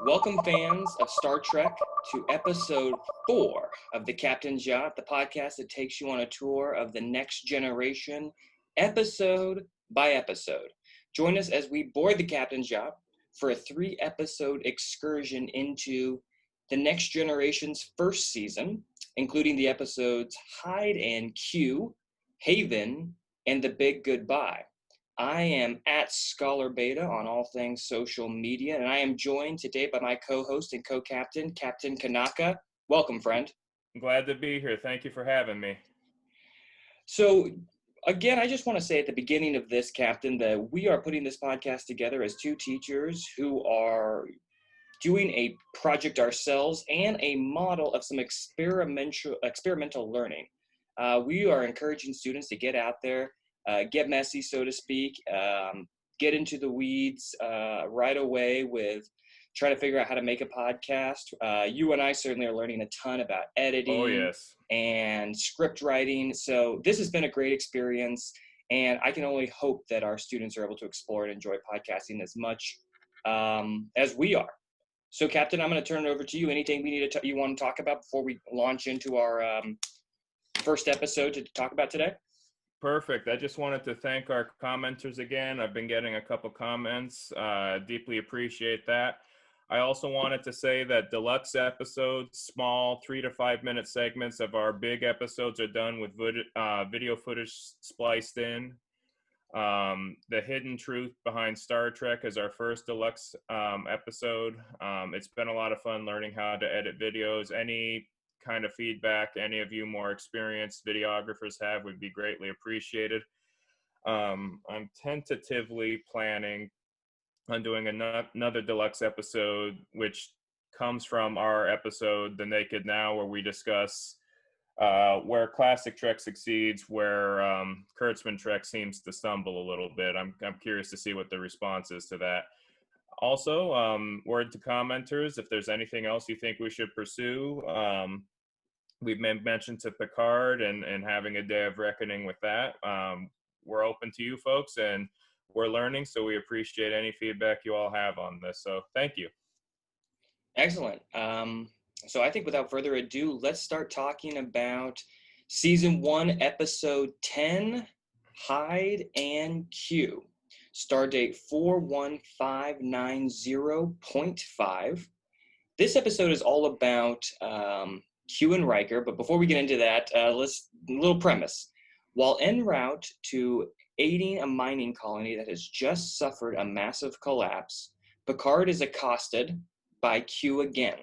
Welcome, fans of Star Trek, to episode 4 of the Captain's Yacht, the podcast that takes you on a tour of the next generation, episode by episode. Join us as we board the Captain's Yacht for a 3-episode excursion into the next generation's first season, including the episodes Hide and Q, Haven, and The Big Goodbye. I am at Scholar Beta on all things social media, and I am joined today by my co-host and co-captain, Captain Kanaka. Welcome, friend. Glad to be here. Thank you for having me. So, again, I just want to say at the beginning of this, Captain, that we are putting this podcast together as two teachers who are doing a project ourselves and a model of some experimental learning. We are encouraging students to get out there, get messy, so to speak, get into the weeds right away with trying to figure out how to make a podcast. You and I certainly are learning a ton about editing. Oh, yes. And script writing. So this has been a great experience, and I can only hope that our students are able to explore and enjoy podcasting as much as we are. So, Captain, I'm going to turn it over to you. Anything you want to talk about before we launch into our first episode to talk about today? Perfect. I just wanted to thank our commenters again. I've been getting a couple comments. Deeply appreciate that. I also wanted to say that deluxe episodes, small 3 to 5 minute segments of our big episodes are done with video footage spliced in. The Hidden Truth Behind Star Trek is our first deluxe episode. It's been a lot of fun learning how to edit videos. Any kind of feedback any of you more experienced videographers have would be greatly appreciated. I'm tentatively planning on doing another deluxe episode, which comes from our episode, The Naked Now, where we discuss where classic Trek succeeds, where Kurtzman Trek seems to stumble a little bit. I'm curious to see what the response is to that. Also, word to commenters, if there's anything else you think we should pursue. We've mentioned to Picard and having a day of reckoning with that. We're open to you folks, and we're learning, so we appreciate any feedback you all have on this. So thank you. Excellent. So I think without further ado, let's start talking about Season 1, Episode 10, Hide and Q. Stardate 41590.5. This episode is all about Q and Riker, but before we get into that, let's a little premise. While en route to aiding a mining colony that has just suffered a massive collapse, Picard is accosted by Q again,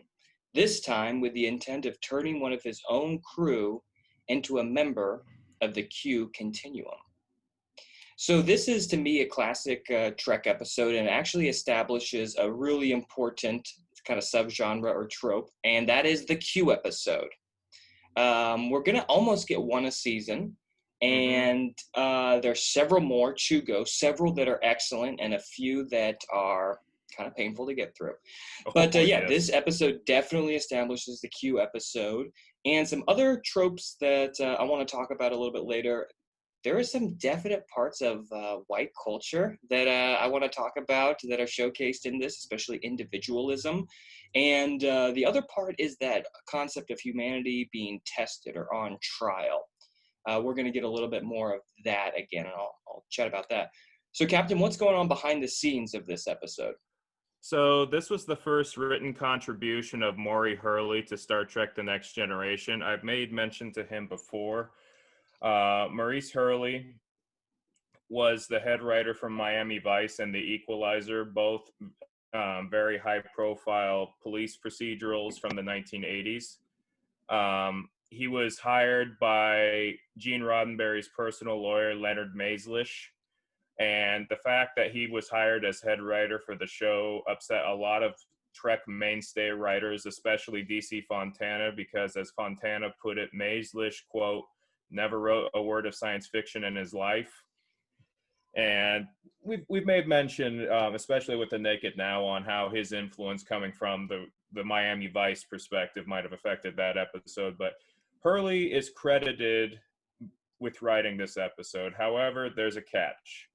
this time with the intent of turning one of his own crew into a member of the Q continuum. So this is, to me, a classic Trek episode, and it actually establishes a really important kind of subgenre or trope, and that is the Q episode. We're going to almost get one a season, and there's several more to go, several that are excellent, and a few that are kind of painful to get through. But Yes. This episode definitely establishes the Q episode, and some other tropes that I want to talk about a little bit later. There are some definite parts of white culture that I want to talk about that are showcased in this, especially individualism. And the other part is that concept of humanity being tested or on trial. We're going to get a little bit more of that again, and I'll chat about that. So, Captain, what's going on behind the scenes of this episode? So this was the first written contribution of Maury Hurley to Star Trek The Next Generation. I've made mention to him before. Maurice Hurley was the head writer from Miami Vice and The Equalizer, both very high-profile police procedurals from the 1980s. He was hired by Gene Roddenberry's personal lawyer, Leonard Maizlish, and the fact that he was hired as head writer for the show upset a lot of Trek mainstay writers, especially DC Fontana, because as Fontana put it, Maizlish, quote, never wrote a word of science fiction in his life. And we've made mention, especially with The Naked Now, on how his influence coming from the Miami Vice perspective might have affected that episode. But Hurley is credited with writing this episode. However, there's a catch.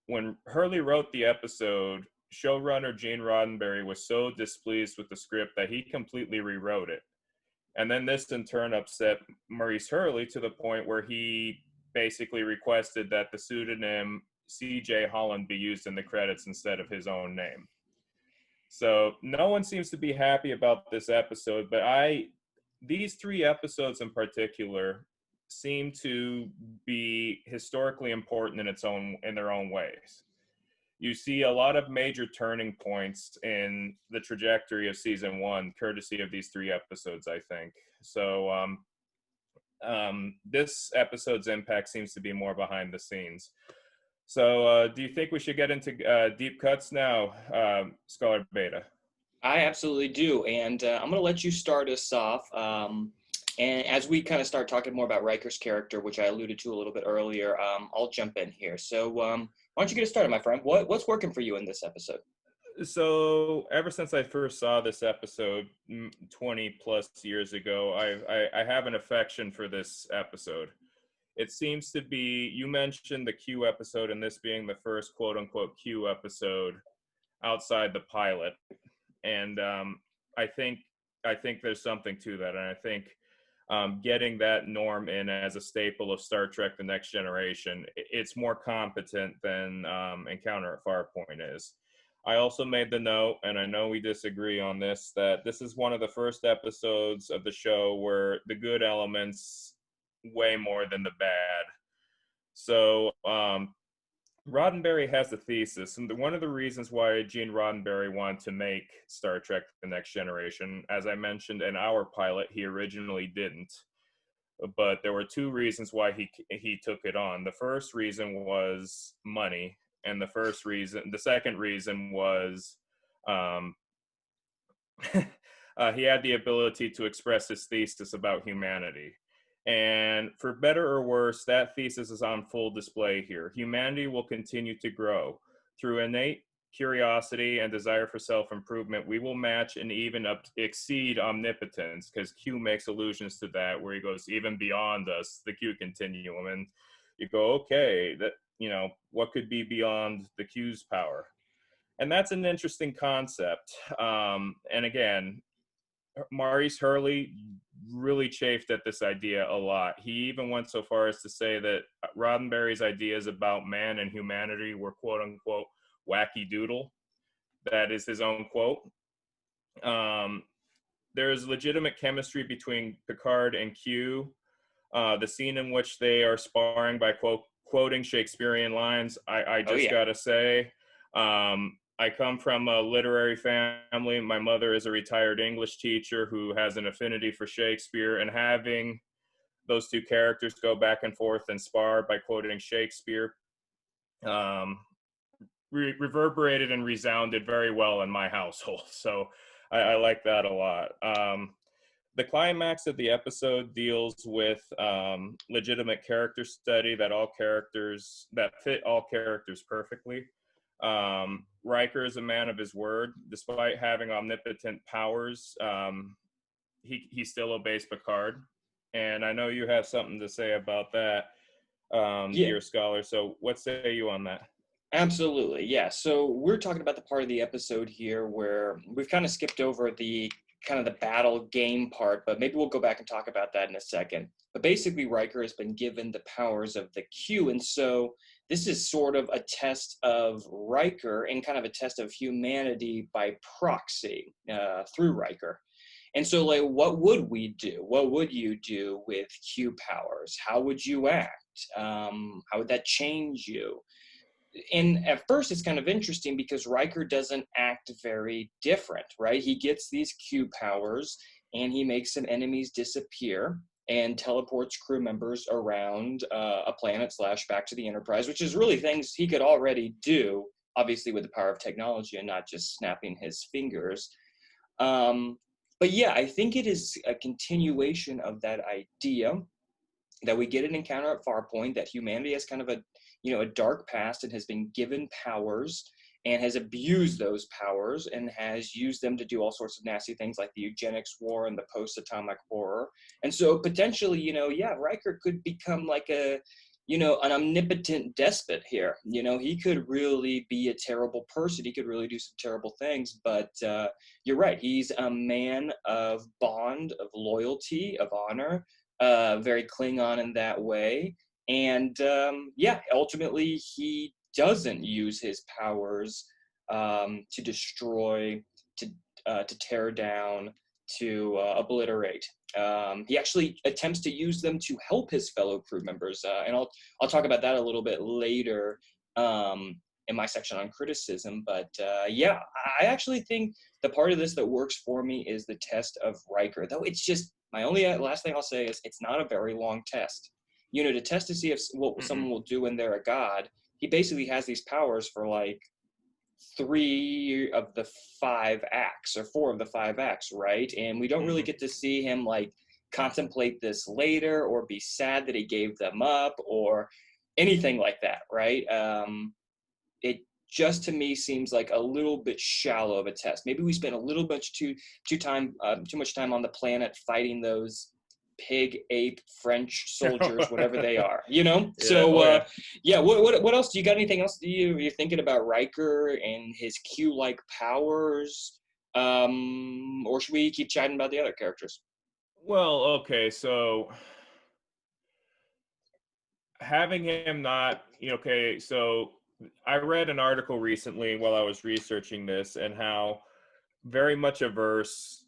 When Hurley wrote the episode, showrunner Gene Roddenberry was so displeased with the script that he completely rewrote it. And then this in turn upset Maurice Hurley to the point where he basically requested that the pseudonym C.J. Holland be used in the credits instead of his own name. So no one seems to be happy about this episode, but these 3 episodes in particular seem to be historically important in their own ways. You see a lot of major turning points in the trajectory of season 1, courtesy of these 3 episodes, I think. So this episode's impact seems to be more behind the scenes. So do you think we should get into deep cuts now, Scholar Beta? I absolutely do. And I'm going to let you start us off. And as we kind of start talking more about Riker's character, which I alluded to a little bit earlier, I'll jump in here. So why don't you get us started, my friend? What's working for you in this episode? So ever since I first saw this episode 20 plus years ago, I have an affection for this episode. It seems to be, you mentioned the Q episode, and this being the first quote unquote Q episode outside the pilot. And I think there's something to that. And I think getting that norm in as a staple of Star Trek The Next Generation, it's more competent than Encounter at Farpoint is. I also made the note, and I know we disagree on this, that this is one of the first episodes of the show where the good elements way more than the bad. So Roddenberry has a thesis, and one of the reasons why Gene Roddenberry wanted to make Star Trek The Next Generation, as I mentioned in our pilot, he originally didn't. But there were 2 reasons why he took it on. The first reason was money, and the second reason was he had the ability to express his thesis about humanity. And for better or worse, that thesis is on full display here. Humanity will continue to grow. Through innate curiosity and desire for self-improvement, we will match and even exceed omnipotence, because Q makes allusions to that, where he goes even beyond us, the Q continuum. And you go, okay, that, what could be beyond the Q's power? And that's an interesting concept. And again, Maurice Hurley really chafed at this idea a lot. He even went so far as to say that Roddenberry's ideas about man and humanity were quote unquote wacky doodle. That is his own quote. There is legitimate chemistry between Picard and Q. The scene in which they are sparring by quoting Shakespearean lines, I just gotta say, I come from a literary family. My mother is a retired English teacher who has an affinity for Shakespeare, and having those 2 characters go back and forth and spar by quoting Shakespeare reverberated and resounded very well in my household. So I like that a lot. The climax of the episode deals with legitimate character study that fit all characters perfectly. Riker is a man of his word. Despite having omnipotent powers, he still obeys Picard. And I know you have something to say about that, dear scholar. So what say you on that? Absolutely, yeah. So we're talking about the part of the episode here where we've kind of skipped over the kind of the battle game part, but maybe we'll go back and talk about that in a second. But basically, Riker has been given the powers of the Q, and so this is sort of a test of Riker and kind of a test of humanity by proxy through Riker. And so, like, what would we do? What would you do with Q powers? How would you act? How would that change you? And at first, it's kind of interesting because Riker doesn't act very different, right? He gets these Q powers and he makes some enemies disappear and teleports crew members around a planet / back to the Enterprise, which is really things he could already do, obviously with the power of technology and not just snapping his fingers. But yeah, I think it is a continuation of that idea that we get an Encounter at Farpoint, that humanity has kind of a dark past and has been given powers and has abused those powers and has used them to do all sorts of nasty things like the eugenics war and the post-atomic horror. And so potentially, Riker could become like a an omnipotent despot here. He could really be a terrible person. He could really do some terrible things, but you're right. He's a man of bond, of loyalty, of honor, very Klingon in that way. And ultimately he doesn't use his powers to destroy, to tear down, to obliterate. He actually attempts to use them to help his fellow crew members, and I'll talk about that a little bit later in my section on criticism. But I actually think the part of this that works for me is the test of Riker. Though it's just my only last thing I'll say is it's not a very long test. To test to see if what someone will do when they're a god. He basically has these powers for like 3 of the 5 acts or 4 of the 5 acts, right? And we don't really get to see him like contemplate this later or be sad that he gave them up or anything like that, right? It just to me seems like a little bit shallow of a test. Maybe we spent a little bit too much time on the planet fighting those pig, ape, French soldiers, whatever they are, Yeah, So, what else? Do you got anything else? You're thinking about Riker and his Q-like powers, or should we keep chatting about the other characters? Well, okay, so having him not, so I read an article recently while I was researching this and how very much averse.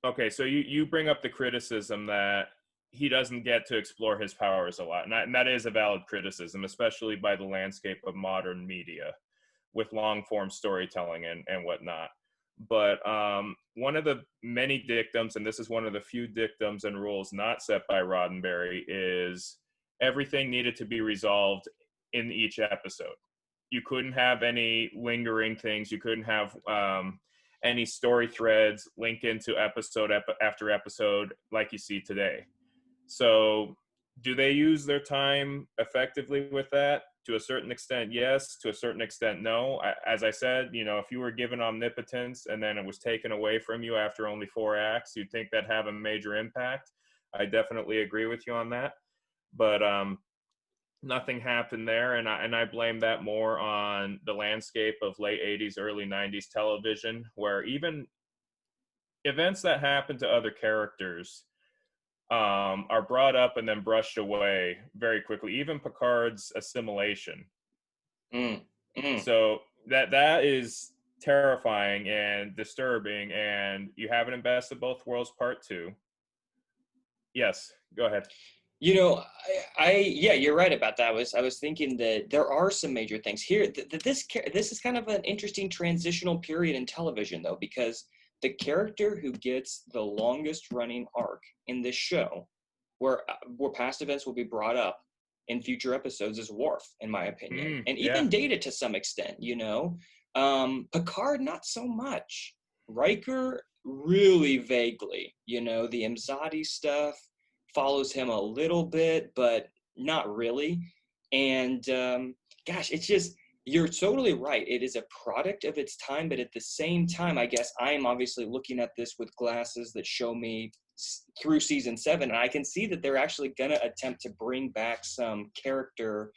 Okay, so you bring up the criticism that he doesn't get to explore his powers a lot, and that is a valid criticism, especially by the landscape of modern media with long-form storytelling and whatnot. But one of the many dictums, and this is one of the few dictums and rules not set by Roddenberry, is everything needed to be resolved in each episode. You couldn't have any lingering things. You couldn't have any story threads link into episode after episode like you see today. So do they use their time effectively with that? To a certain extent, yes. To a certain extent, no. As I said, if you were given omnipotence and then it was taken away from you after only 4 acts, you'd think that'd have a major impact. I definitely agree with you on that. But nothing happened there, and I blame that more on the landscape of late 80s, early 90s television, where even events that happen to other characters are brought up and then brushed away very quickly. Even Picard's assimilation. So that is terrifying and disturbing, and you have it in Best of Both Worlds Part 2. Yes, go ahead. You're right about that. I was thinking that there are some major things here. This is kind of an interesting transitional period in television, though, because the character who gets the longest running arc in this show, where past events will be brought up in future episodes, is Worf, in my opinion, and even Data to some extent. Picard not so much. Riker really vaguely. The Imzadi stuff follows him a little bit, but not really. And it's just, you're totally right. It is a product of its time, but at the same time, I guess I am obviously looking at this with glasses that show me through season 7, and I can see that they're actually going to attempt to bring back some character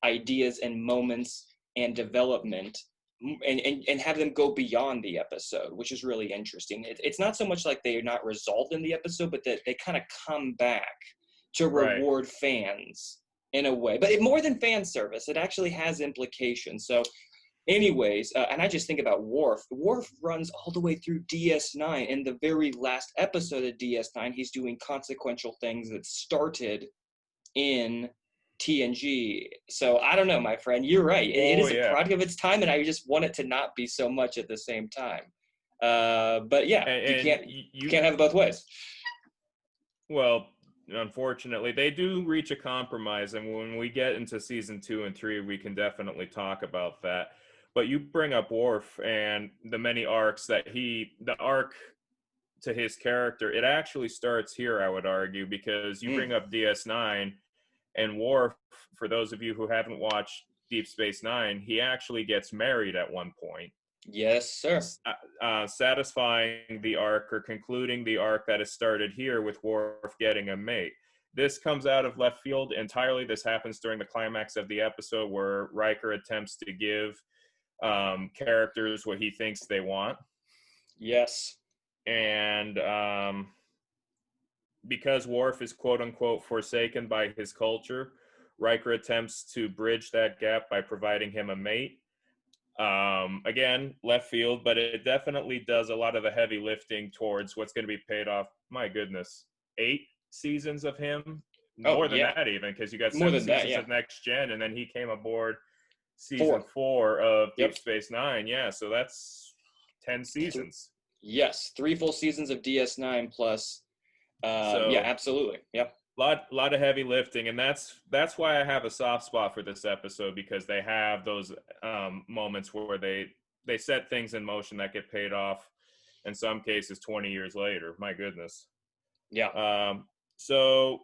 ideas and moments and development and have them go beyond the episode, which is really interesting. It's not so much like they are not resolved in the episode, but that they kind of come back to reward fans in a way. But more than fan service, it actually has implications. So anyways, and I just think about Worf. Worf runs all the way through DS9. In the very last episode of DS9, he's doing consequential things that started in TNG. So I don't know, my friend. You're right. It is a product of its time, and I just want it to not be so much at the same time. But yeah, you can't have it both ways. Well, unfortunately, they do reach a compromise, and when we get into season 2 and 3, we can definitely talk about that. But you bring up Worf and the many arcs that the arc to his character, it actually starts here, I would argue, because you bring up DS9, and Worf, for those of you who haven't watched Deep Space Nine, he actually gets married at one point. Yes, sir. Satisfying the arc or concluding the arc that has started here with Worf getting a mate. This comes out of left field entirely. This happens during the climax of the episode where Riker attempts to give characters what he thinks they want. Yes. And because Worf is quote unquote forsaken by his culture, Riker attempts to bridge that gap by providing him a mate. Again, left field, but it definitely does a lot of the heavy lifting towards what's going to be paid off. My goodness, 8 seasons of him, Oh, more than yeah. that even, because you got More 7 than that, seasons yeah. of Next Gen, and then he came aboard season 4 of Yep. Deep Space Nine. Yeah, so that's 10 seasons. Yes, 3 full seasons of DS9 plus. Yeah, absolutely. Yep. Lot of heavy lifting, and that's why I have a soft spot for this episode, because they have those moments where they set things in motion that get paid off in some cases 20 years later. My goodness. Yeah. So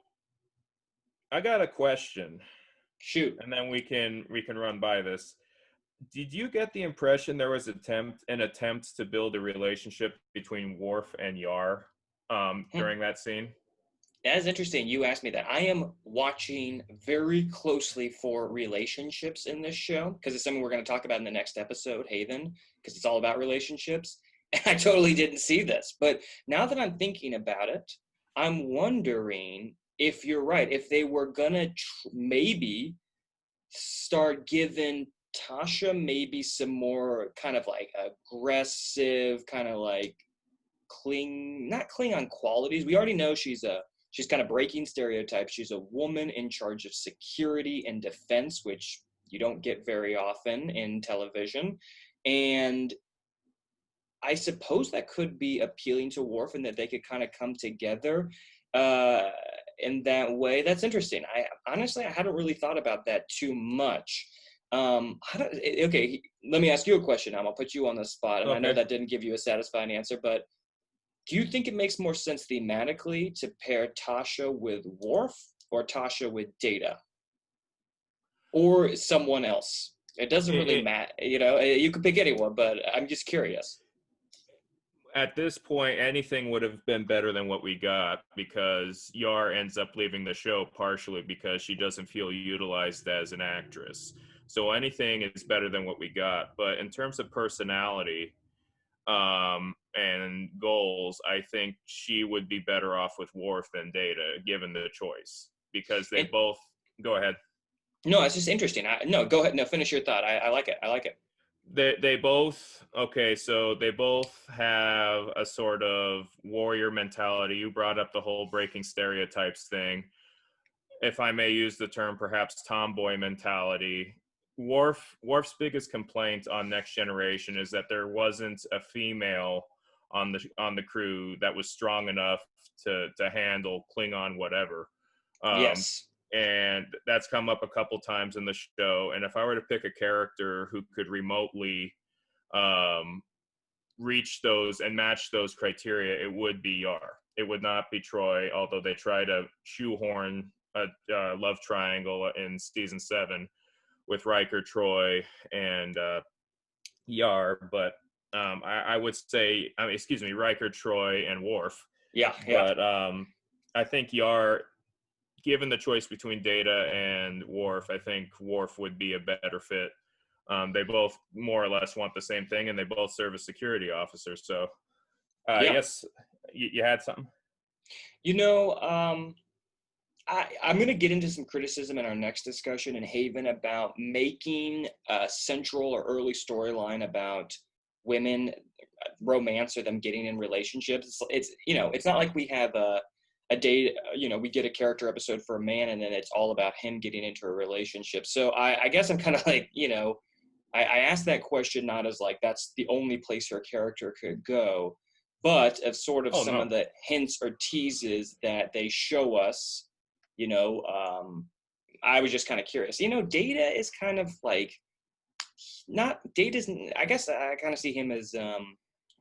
I got a question. Shoot. And then we can run by this. Did you get the impression there was an attempt to build a relationship between Worf and Yar during that scene? That is interesting. You asked me that. I am watching very closely for relationships in this show because it's something we're going to talk about in the next episode, Haven, because it's all about relationships. And I totally didn't see this. But now that I'm thinking about it, I'm wondering if you're right, if they were going to maybe start giving Tasha maybe some more kind of like aggressive, kind of like not Klingon qualities. We already know she's kind of breaking stereotypes. She's a woman in charge of security and defense, which you don't get very often in television. And I suppose that could be appealing to Worf and that they could kind of come together in that way. That's interesting. I hadn't really thought about that too much. Okay, let me ask you a question now. I'll put you on the spot. And I know that didn't give you a satisfying answer, but do you think it makes more sense thematically to pair Tasha with Worf or Tasha with Data? Or someone else? It doesn't really matter. You could pick anyone, but I'm just curious. At this point, anything would have been better than what we got, because Yar ends up leaving the show partially because she doesn't feel utilized as an actress. So anything is better than what we got. But in terms of personality, and goals, I think she would be better off with Worf than Data, given the choice, because they both. Go ahead. No, it's just interesting. No, go ahead. No, finish your thought. I like it. I like it. They both so they both have a sort of warrior mentality. You brought up the whole breaking stereotypes thing. If I may use the term, perhaps tomboy mentality. Worf's biggest complaint on Next Generation is that there wasn't a female on the crew that was strong enough to handle Klingon whatever. Yes. And that's come up a couple times in the show. And if I were to pick a character who could remotely reach those and match those criteria, it would be Yar. It would not be Troy, although they try to shoehorn a love triangle in season 7 with Riker, Troy, and Yar. But I would say, Riker, Troy, and Worf. Yeah. But I think Yar, given the choice between Data and Worf, I think Worf would be a better fit. They both more or less want the same thing, and they both serve as security officers. So, yes, you had something? I'm going to get into some criticism in our next discussion in Haven about making a central or early storyline about women romance or them getting in relationships. It's not like we have a date, we get a character episode for a man and then it's all about him getting into a relationship. So I guess I'm kind of like, I asked that question not as like that's the only place her character could go, but of sort of of the hints or teases that they show us. I was just kind of curious. Data is kind of like I guess I kind of see him as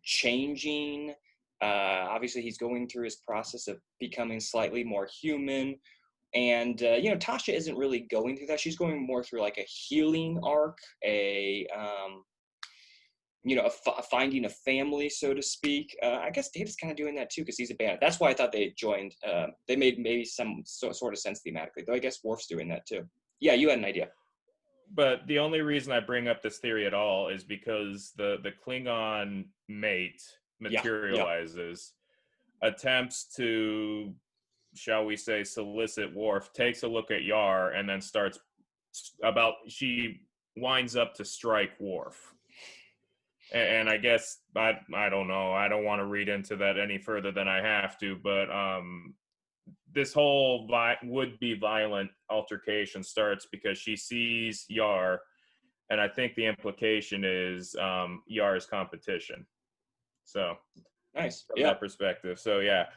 changing. Obviously, he's going through his process of becoming slightly more human. And, Tasha isn't really going through that. She's going more through like a healing arc, finding a family, so to speak. I guess Data's kind of doing that too because he's a band. That's why I thought they joined. They made maybe some sort of sense thematically, though I guess Worf's doing that too. Yeah, you had an idea. But the only reason I bring up this theory at all is because the Klingon mate Yeah. materializes, attempts to, shall we say, solicit Worf, takes a look at Yar, and then she winds up to strike Worf. And I guess, I don't know, I don't want to read into that any further than I have to, but this whole would-be violent altercation starts because she sees Yar, and I think the implication is Yar's competition. So, Nice. from that perspective. So, yeah.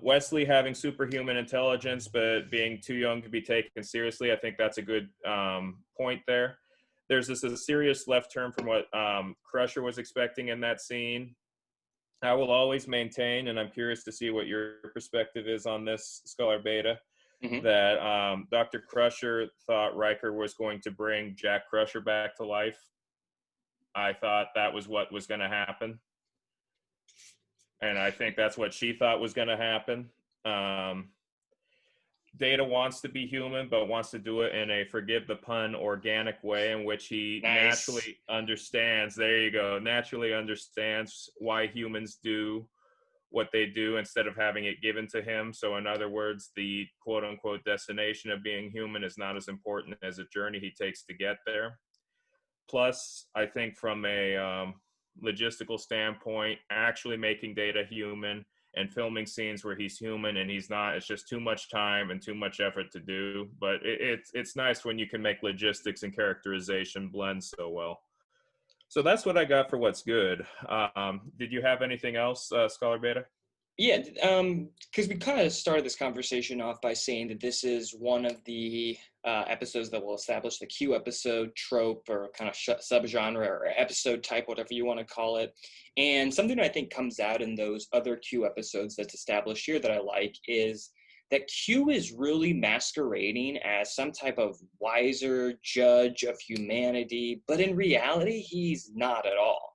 Wesley having superhuman intelligence, but being too young to be taken seriously, I think that's a good point there. There's a serious left turn from what Crusher was expecting in that scene. I will always maintain, and I'm curious to see what your perspective is on this, Scholar Beta, that Dr. Crusher thought Riker was going to bring Jack Crusher back to life. I thought that was what was going to happen. And I think that's what she thought was going to happen. Data wants to be human, but wants to do it in a, forgive the pun, organic way in which he naturally understands. There you go. Naturally understands why humans do what they do instead of having it given to him. So in other words, the quote unquote destination of being human is not as important as a journey he takes to get there. Plus, I think from a logistical standpoint, actually making Data human and filming scenes where he's human and he's not, it's just too much time and too much effort to do. But it's nice when you can make logistics and characterization blend so well. So that's what I got for what's good. Did you have anything else, Scholar Beta? Yeah, because we kind of started this conversation off by saying that this is one of the episodes that will establish the Q episode trope or kind of subgenre or episode type, whatever you want to call it. And something that I think comes out in those other Q episodes that's established here that I like is that Q is really masquerading as some type of wiser judge of humanity, but in reality, he's not at all.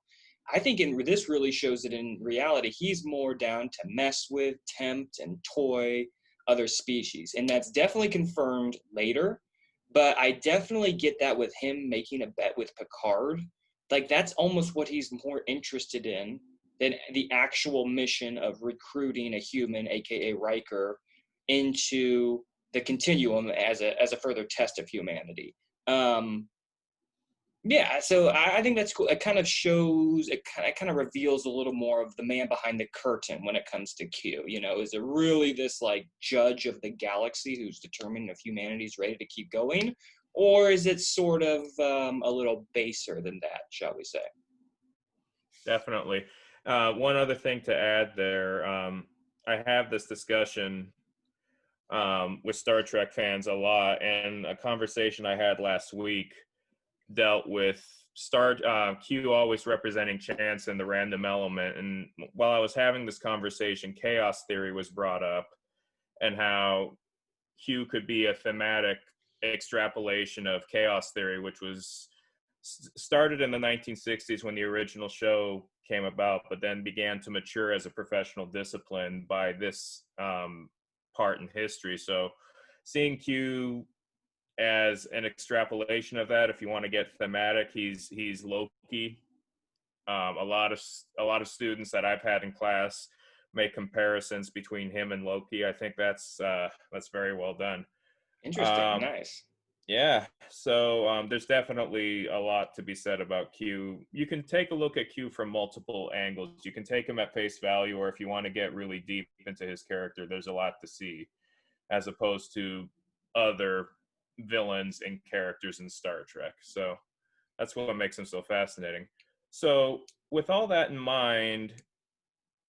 I think this really shows that in reality, he's more down to mess with, tempt, and toy other species. And that's definitely confirmed later. But I definitely get that with him making a bet with Picard. Like, that's almost what he's more interested in than the actual mission of recruiting a human, aka Riker, into the continuum as a further test of humanity. Yeah, so I think that's cool. It kind of shows, it kind of reveals a little more of the man behind the curtain when it comes to Q. Is it really this like judge of the galaxy who's determining if humanity's ready to keep going, or is it sort of a little baser than that, shall we say? Definitely. One other thing to add there, I have this discussion with Star Trek fans a lot, and a conversation I had last week dealt with Q always representing chance and the random element. And while I was having this conversation, chaos theory was brought up and how Q could be a thematic extrapolation of chaos theory, which was started in the 1960s when the original show came about, but then began to mature as a professional discipline by this part in history. So seeing Q as an extrapolation of that, if you want to get thematic, he's Loki. A lot of students that I've had in class make comparisons between him and Loki. I think that's very well done. Interesting. Nice. Yeah. So there's definitely a lot to be said about Q. You can take a look at Q from multiple angles. You can take him at face value, or if you want to get really deep into his character, there's a lot to see, as opposed to other villains and characters in Star Trek. So that's what makes him so fascinating. So with all that in mind,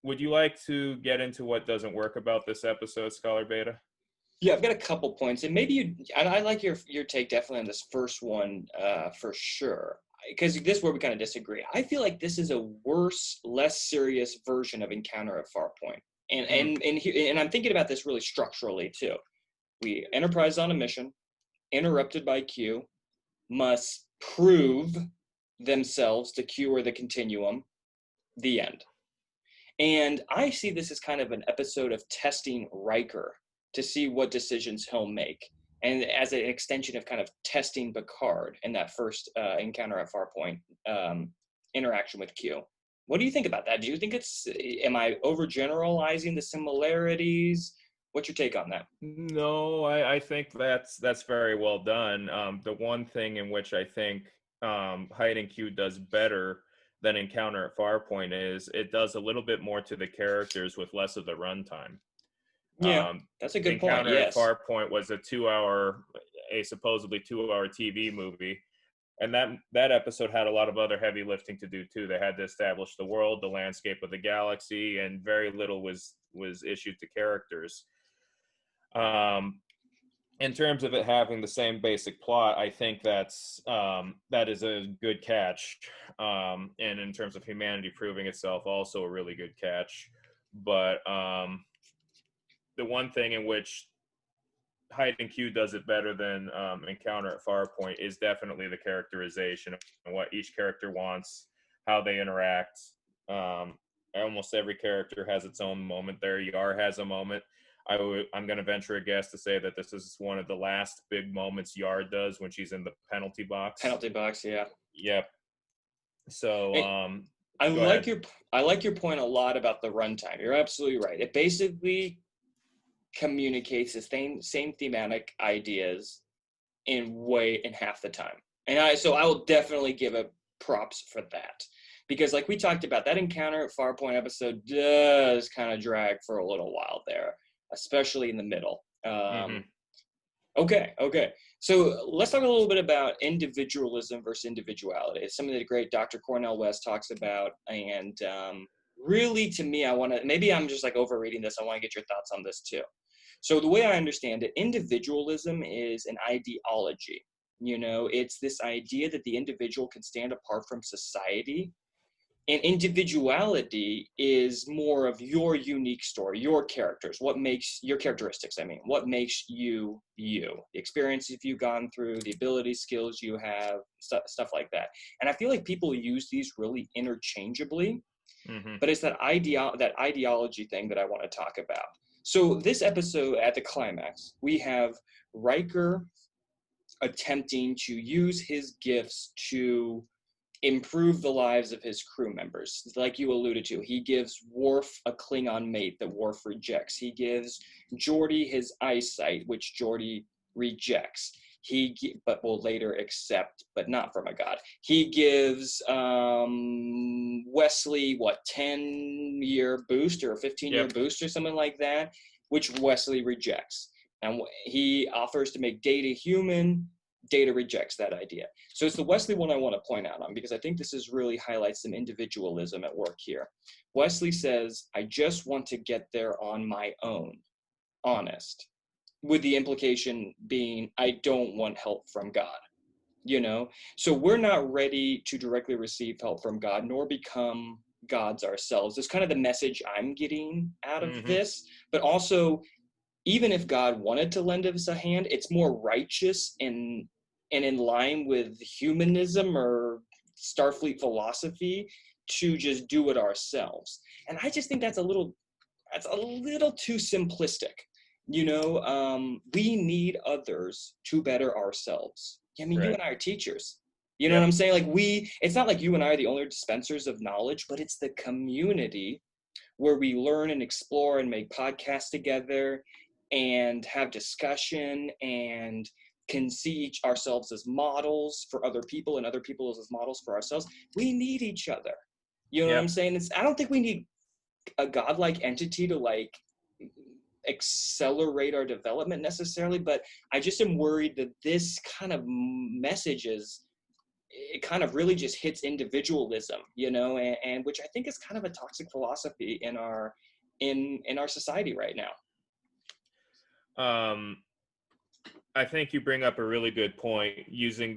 would you like to get into what doesn't work about this episode, Scholar Beta? Yeah, I've got a couple points, and maybe I like your take definitely on this first one for sure, because this is where we kind of disagree. I feel like this is a worse, less serious version of Encounter at Farpoint, and I'm thinking about this really structurally too. We Enterprise on a mission, interrupted by Q, must prove themselves to Q or the continuum, the end. And I see this as kind of an episode of testing Riker to see what decisions he'll make, and as an extension of kind of testing Picard in that first encounter at Farpoint interaction with Q. What do you think about that? Do you think am I overgeneralizing the similarities? What's your take on that? No, I think that's very well done. The one thing in which I think Hiding Q does better than Encounter at Farpoint is it does a little bit more to the characters with less of the runtime. Yeah, that's a good point. Encounter at Yes. Farpoint was a supposedly 2-hour TV movie, and that episode had a lot of other heavy lifting to do too. They had to establish the world, the landscape of the galaxy, and very little was issued to characters. In terms of it having the same basic plot, I think that is a good catch. And in terms of humanity proving itself, also a really good catch. But the one thing in which Hiding Q does it better than Encounter at Farpoint is definitely the characterization and what each character wants, how they interact. Almost every character has its own moment there. Yar has a moment. I'm going to venture a guess to say that this is one of the last big moments Yar does when she's in the penalty box. Penalty box, yeah. Yep. So I like your point a lot about the runtime. You're absolutely right. It basically communicates the same thematic ideas in half the time. And I will definitely give it props for that. Because like we talked about, that Encounter at Farpoint episode does kind of drag for a little while there, especially in the middle. Okay. So let's talk a little bit about individualism versus individuality. It's something that great Dr. Cornel West talks about. And really, to me, maybe I'm just like overreading this. I want to get your thoughts on this too. So the way I understand it, individualism is an ideology. It's this idea that the individual can stand apart from society. And individuality is more of your unique story, your characters, your characteristics, what makes you, you, the experiences you've gone through, the abilities, skills you have, stuff like that. And I feel like people use these really interchangeably, but it's that ideology thing that I want to talk about. So this episode, at the climax, we have Riker attempting to use his gifts to improve the lives of his crew members. Like you alluded to, he gives Worf a Klingon mate that Worf rejects. He gives Geordi his eyesight, which Geordi rejects. But will later accept, but not from a god. He gives Wesley, 10-year boost or a 15-year boost or something like that, which Wesley rejects. And he offers to make Data human. Data rejects that idea. So it's the Wesley one I want to point out on, because I think this really highlights some individualism at work here. Wesley says, I just want to get there on my own, honest, with the implication being, I don't want help from God, So we're not ready to directly receive help from God, nor become gods ourselves. It's kind of the message I'm getting out of this, but also, even if God wanted to lend us a hand, it's more righteous and in line with humanism or Starfleet philosophy to just do it ourselves. And I just think that's a little too simplistic. We need others to better ourselves. I mean, You and I are teachers. You know what I'm saying? It's not like you and I are the only dispensers of knowledge, but it's the community where we learn and explore and make podcasts together and have discussion and can see ourselves as models for other people and other people as models for ourselves. We need each other. You know what I'm saying? I don't think we need a godlike entity to accelerate our development necessarily, but I just am worried that this kind of message it kind of really just hits individualism, and which I think is kind of a toxic philosophy in our society right now. I think you bring up a really good point, using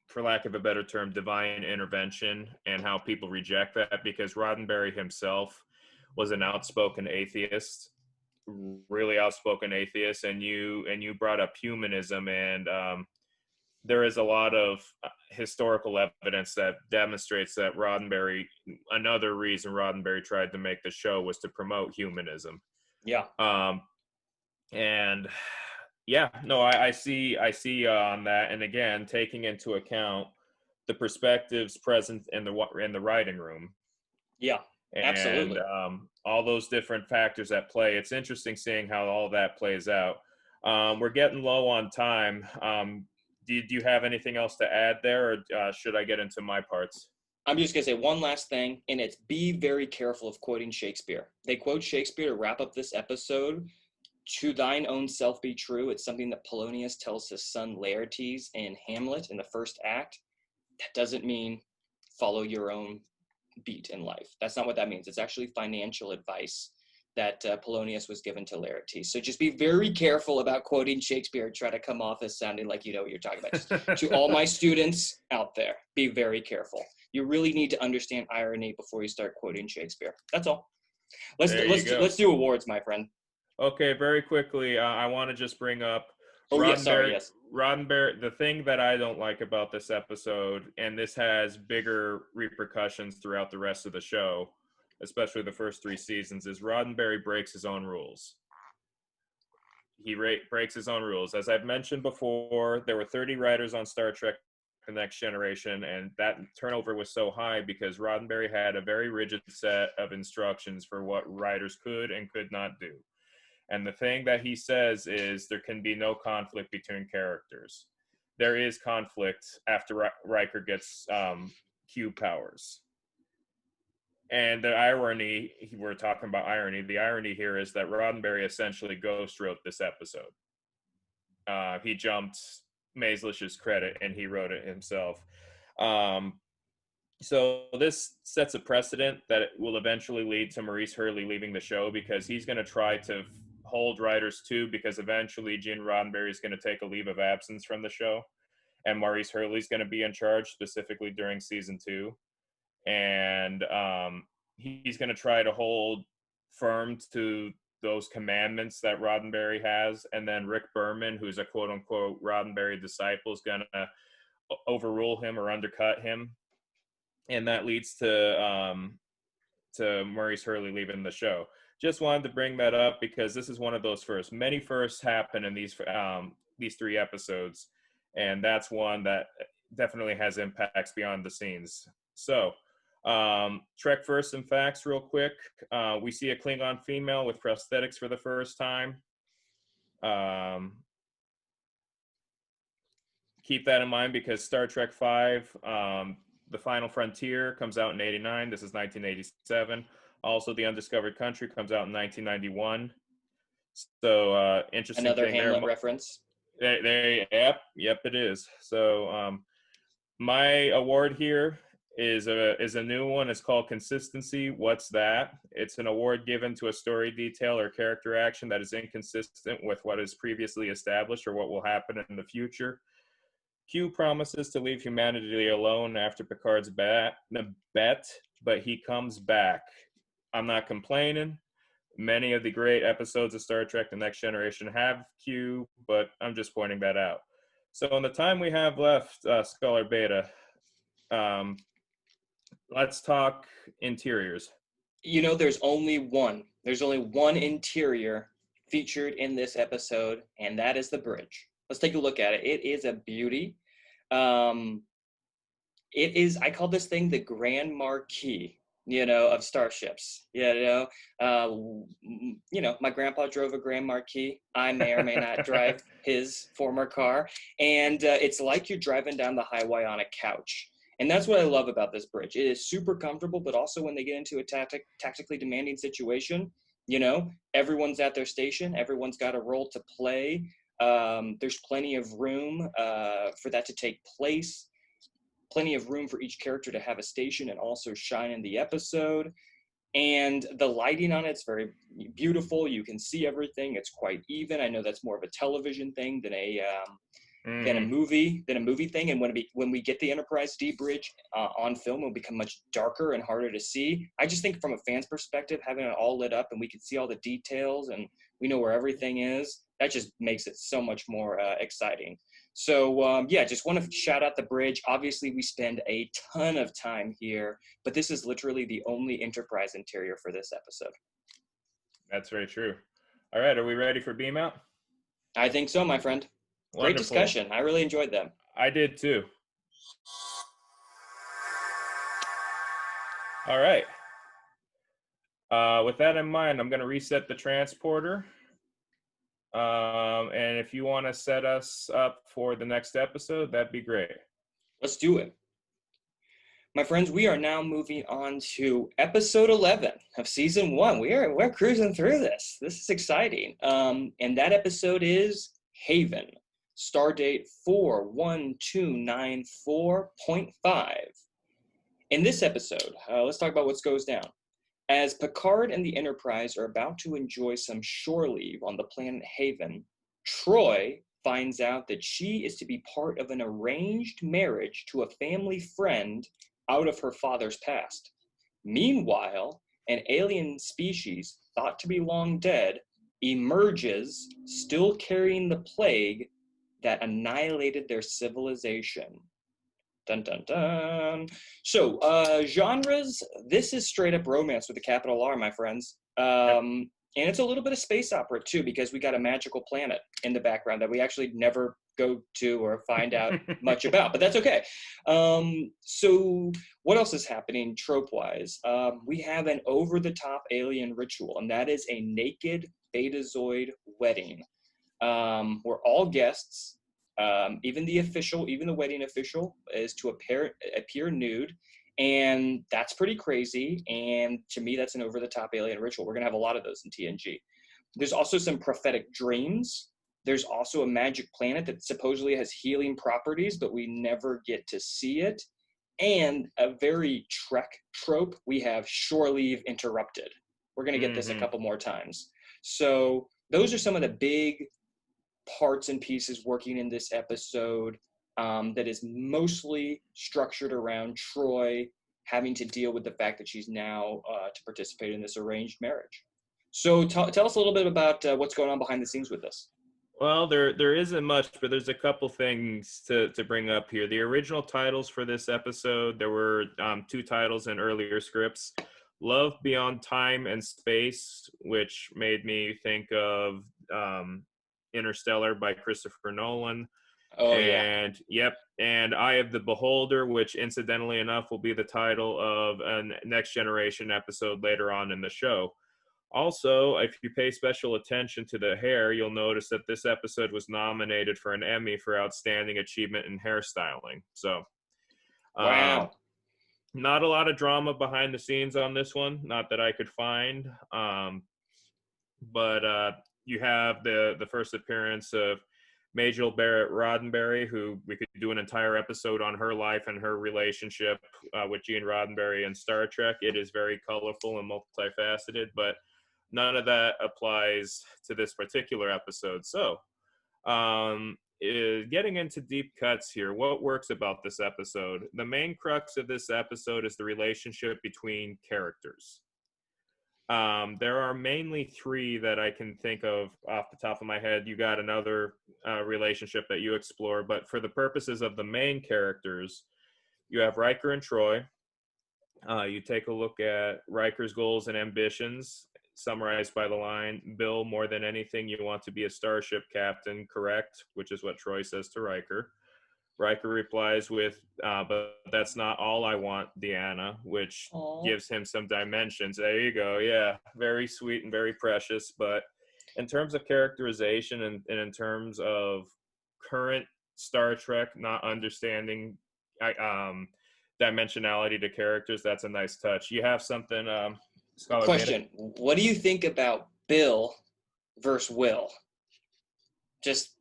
for lack of a better term, divine intervention, and how people reject that, because Roddenberry himself was an outspoken atheist, really outspoken atheist, and you brought up humanism, and there is a lot of historical evidence that demonstrates that Roddenberry, another reason Roddenberry tried to make the show was to promote humanism. Yeah. Um, and yeah, no, I see on that. And again, taking into account the perspectives present in the writing room, Yeah. and Absolutely. all those different factors at play. It's interesting seeing how all that plays out. We're getting low on time. Do you have anything else to add there, or should I get into my parts? I'm just going to say one last thing, and it's be very careful of quoting Shakespeare. They quote Shakespeare to wrap up this episode. To thine own self be true. It's something that Polonius tells his son Laertes in Hamlet in the first act. That doesn't mean follow your own beat in life. That's not what that means. It's actually financial advice that Polonius was given to Laertes. So just be very careful about quoting Shakespeare. Try to come off as sounding like you know what you're talking about. Just to all my students out there, be very careful. You really need to understand irony before you start quoting Shakespeare. That's all. There you go. Let's do awards, my friend. Okay, very quickly, I want to just bring up Oh yes, sorry, Roddenberry. yes. Roddenberry. The thing that I don't like about this episode, and this has bigger repercussions throughout the rest of the show, especially the first 3 seasons, is Roddenberry breaks his own rules. He breaks his own rules. As I've mentioned before, there were 30 writers on Star Trek The Next Generation, and that turnover was so high because Roddenberry had a very rigid set of instructions for what writers could and could not do. And the thing that he says is there can be no conflict between characters. There is conflict after Riker gets Q powers. And the irony, we're talking about irony, the irony here is that Roddenberry essentially ghost wrote this episode. He jumped Maislish's credit and he wrote it himself. So this sets a precedent that it will eventually lead to Maurice Hurley leaving the show, because he's going to try to hold writers too, because eventually Gene Roddenberry is going to take a leave of absence from the show, and Maurice Hurley is going to be in charge specifically during season 2, and he's going to try to hold firm to those commandments that Roddenberry has, and then Rick Berman, who's a quote-unquote Roddenberry disciple, is going to overrule him or undercut him, and that leads to Maurice Hurley leaving the show. Just wanted to bring that up because this is one of those firsts. Many firsts happen in these 3 episodes, and that's one that definitely has impacts beyond the scenes. So, Trek first and facts real quick. We see a Klingon female with prosthetics for the first time. Keep that in mind because Star Trek V, The Final Frontier, comes out in 1989. This is 1987. Also, The Undiscovered Country comes out in 1991. So, interesting Another thing Hamlet there. reference. Yep, it is. So, my award here is a new one. It's called Consistency. What's that? It's an award given to a story detail or character action that is inconsistent with what is previously established or what will happen in the future. Q promises to leave humanity alone after Picard's bet, but he comes back. I'm not complaining. Many of the great episodes of Star Trek The Next Generation have Q, but I'm just pointing that out. So in the time we have left, Scholar Beta, let's talk interiors. You know, there's only one interior featured in this episode, and that is the bridge. Let's take a look at it. It is a beauty. It is, I call this thing the Grand Marquis, of starships. My grandpa drove a Grand Marquis. I may or may not drive his former car. And it's like you're driving down the highway on a couch. And that's what I love about this bridge. It is super comfortable, but also when they get into a tactically demanding situation, everyone's at their station. Everyone's got a role to play. There's plenty of room for that to take place. Plenty of room for each character to have a station and also shine in the episode. And the lighting on it's very beautiful. You can see everything. It's quite even. I know that's more of a television thing than a movie thing. And when we get the Enterprise D bridge on film, it'll become much darker and harder to see. I just think from a fan's perspective, having it all lit up and we can see all the details and we know where everything is, that just makes it so much more exciting. So yeah, just want to shout out the bridge. Obviously, we spend a ton of time here, but this is literally the only Enterprise interior for this episode. That's very true. All right, are we ready for beam out? I think so, my friend. Great Wonderful. discussion. I really enjoyed them. I did too. All right. With that in mind, I'm going to reset the transporter. And if you want to set us up for the next episode, that'd be great. Let's do it. My friends, we are now moving on to episode 11 of season 1. We're cruising through this. This is exciting. And that episode is Haven. Stardate 41294.5. In this episode, let's talk about what goes down. As Picard and the Enterprise are about to enjoy some shore leave on the planet Haven, Troy finds out that she is to be part of an arranged marriage to a family friend out of her father's past. Meanwhile, an alien species thought to be long dead emerges, still carrying the plague that annihilated their civilization. Dun, dun, dun. So, genres, this is straight up romance with a capital R, my friends. And it's a little bit of space opera, too, because we got a magical planet in the background that we actually never go to or find out much about, but that's okay. So what else is happening trope-wise? We have an over-the-top alien ritual, and that is a naked Betazoid wedding. We're all guests. Even the wedding official is to appear nude, and that's pretty crazy. And to me, that's an over-the-top alien ritual. We're gonna have a lot of those in TNG. There's also some prophetic dreams. There's also a magic planet that supposedly has healing properties, but we never get to see it. And a very Trek trope, we have shore leave interrupted. We're gonna get this a couple more times. So those are some of the big parts and pieces working in this episode that is mostly structured around Troy having to deal with the fact that she's now to participate in this arranged marriage. So tell us a little bit about what's going on behind the scenes with this. Well, there isn't much, but there's a couple things to bring up here. The original titles for this episode, there were 2 titles in earlier scripts. Love Beyond Time and Space, which made me think of Interstellar by Christopher Nolan. Oh, and Eye of the Beholder, which incidentally enough will be the title of a Next Generation episode later on in the show. Also, if you pay special attention to the hair, you'll notice that this episode was nominated for an Emmy for Outstanding Achievement in Hairstyling. So, wow. Not a lot of drama behind the scenes on this one, not that I could find. But you have the first appearance of Majel Barrett Roddenberry, who we could do an entire episode on her life and her relationship with Gene Roddenberry in Star Trek. It is very colorful and multifaceted, but none of that applies to this particular episode. So, getting into deep cuts here, what works about this episode? The main crux of this episode is the relationship between characters. There are mainly 3 that I can think of off the top of my head. You got another relationship that you explore, but for the purposes of the main characters, you have Riker and Troy. You take a look at Riker's goals and ambitions, summarized by the line, Bill, more than anything, you want to be a starship captain, correct? Which is what Troy says to Riker. Riker replies with, but that's not all I want, Deanna, which gives him some dimensions. There you go. Yeah, very sweet and very precious. But in terms of characterization and in terms of current Star Trek, not understanding dimensionality to characters, that's a nice touch. You have something, Scholar Question. Bennett? What do you think about Bill versus Will? Just,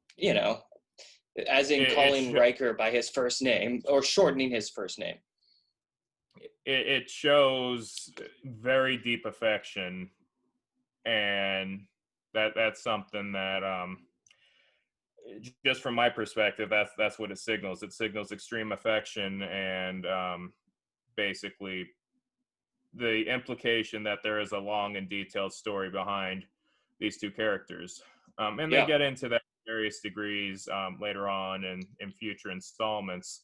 as in calling Riker by his first name or shortening his first name. It shows very deep affection, and that's something that just from my perspective, that's what it signals. It signals extreme affection and basically the implication that there is a long and detailed story behind these 2 characters. And they get into that various degrees later on in future installments.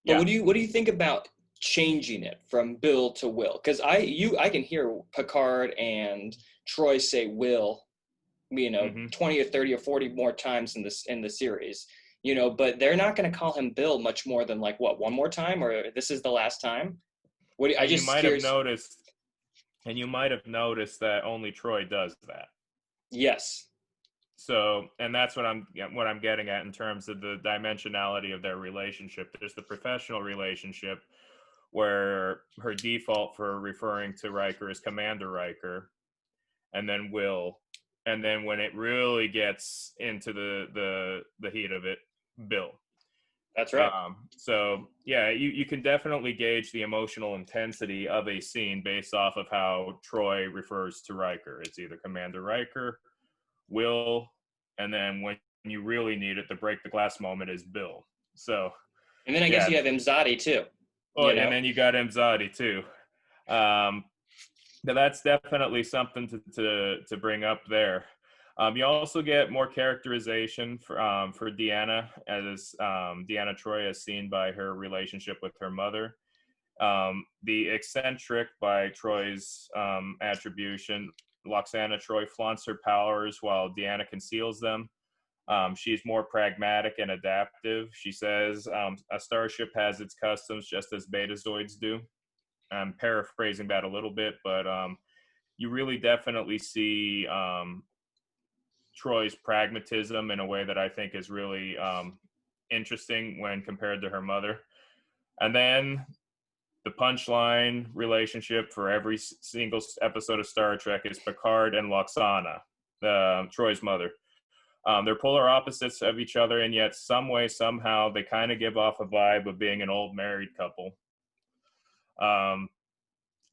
But Yeah. what do you think about changing it from Bill to Will? Because I can hear Picard and Troy say Will, 20 or 30 or 40 more times in the series, but they're not going to call him Bill much more than like what, one more time, or this is the last time. I And just curious. you might have noticed that only Troy does that. Yes. So, and that's what I'm getting at in terms of the dimensionality of their relationship. There's the professional relationship where her default for referring to Riker is Commander Riker, and then Will, and then when it really gets into the heat of it, Bill. That's right. So yeah, you can definitely gauge the emotional intensity of a scene based off of how Troy refers to Riker. It's either Commander Riker, Will, and then when you really need it, the break the glass moment is Bill. So, And then I guess yeah. you have Imzadi too. Oh, and then you got Imzadi too. But that's definitely something to bring up there. You also get more characterization for Deanna, as Deanna Troi, as seen by her relationship with her mother. The eccentric by Troy's attribution, Loxana Troi flaunts her powers while Deanna conceals them. She's more pragmatic and adaptive. She says a starship has its customs just as betazoids do. I'm paraphrasing that a little bit, but you really definitely see Troy's pragmatism in a way that I think is really interesting when compared to her mother. And then the punchline relationship for every single episode of Star Trek is Picard and Loxana, Troy's mother. They're polar opposites of each other, and yet some way, somehow, they kind of give off a vibe of being an old married couple.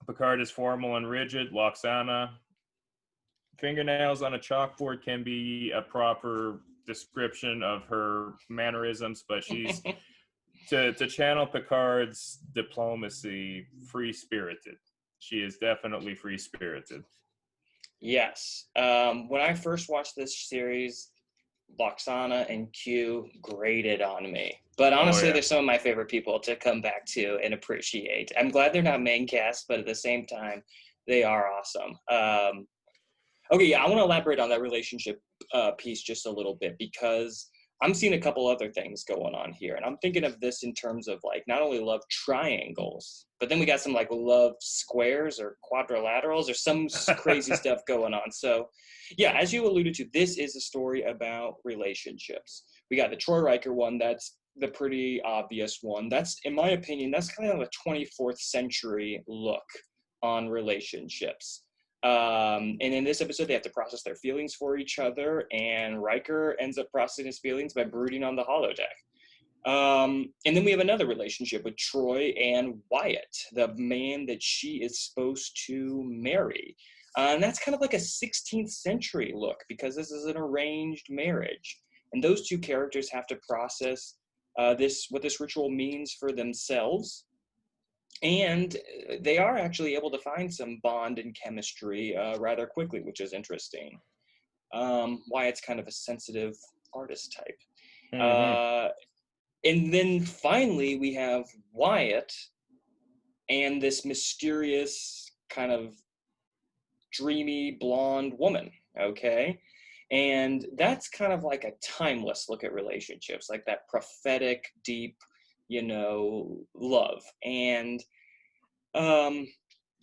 Picard is formal and rigid. Loxana, fingernails on a chalkboard can be a proper description of her mannerisms, but she's, to channel Picard's diplomacy, free-spirited. She is definitely free-spirited. Yes. When I first watched this series, Loxana and Q grated on me. But honestly, they're some of my favorite people to come back to and appreciate. I'm glad they're not main cast, but at the same time, they are awesome. Okay, yeah, I want to elaborate on that relationship piece just a little bit, because I'm seeing a couple other things going on here. And I'm thinking of this in terms of like not only love triangles, but then we got some like love squares or quadrilaterals or some crazy stuff going on. So yeah, as you alluded to, this is a story about relationships. We got the Troy Riker one. That's the pretty obvious one. That's, in my opinion, that's kind of a 24th century look on relationships. And in this episode, they have to process their feelings for each other, and Riker ends up processing his feelings by brooding on the holodeck. And then we have another relationship with Troy and Wyatt, the man that she is supposed to marry. And that's kind of like a 16th century look, because this is an arranged marriage. And those two characters have to process what this ritual means for themselves. And they are actually able to find some bond and chemistry rather quickly, which is interesting. Wyatt's kind of a sensitive artist type. Mm-hmm. And then finally, we have Wyatt and this mysterious kind of dreamy blonde woman, okay? And that's kind of like a timeless look at relationships, like that prophetic, deep, love. And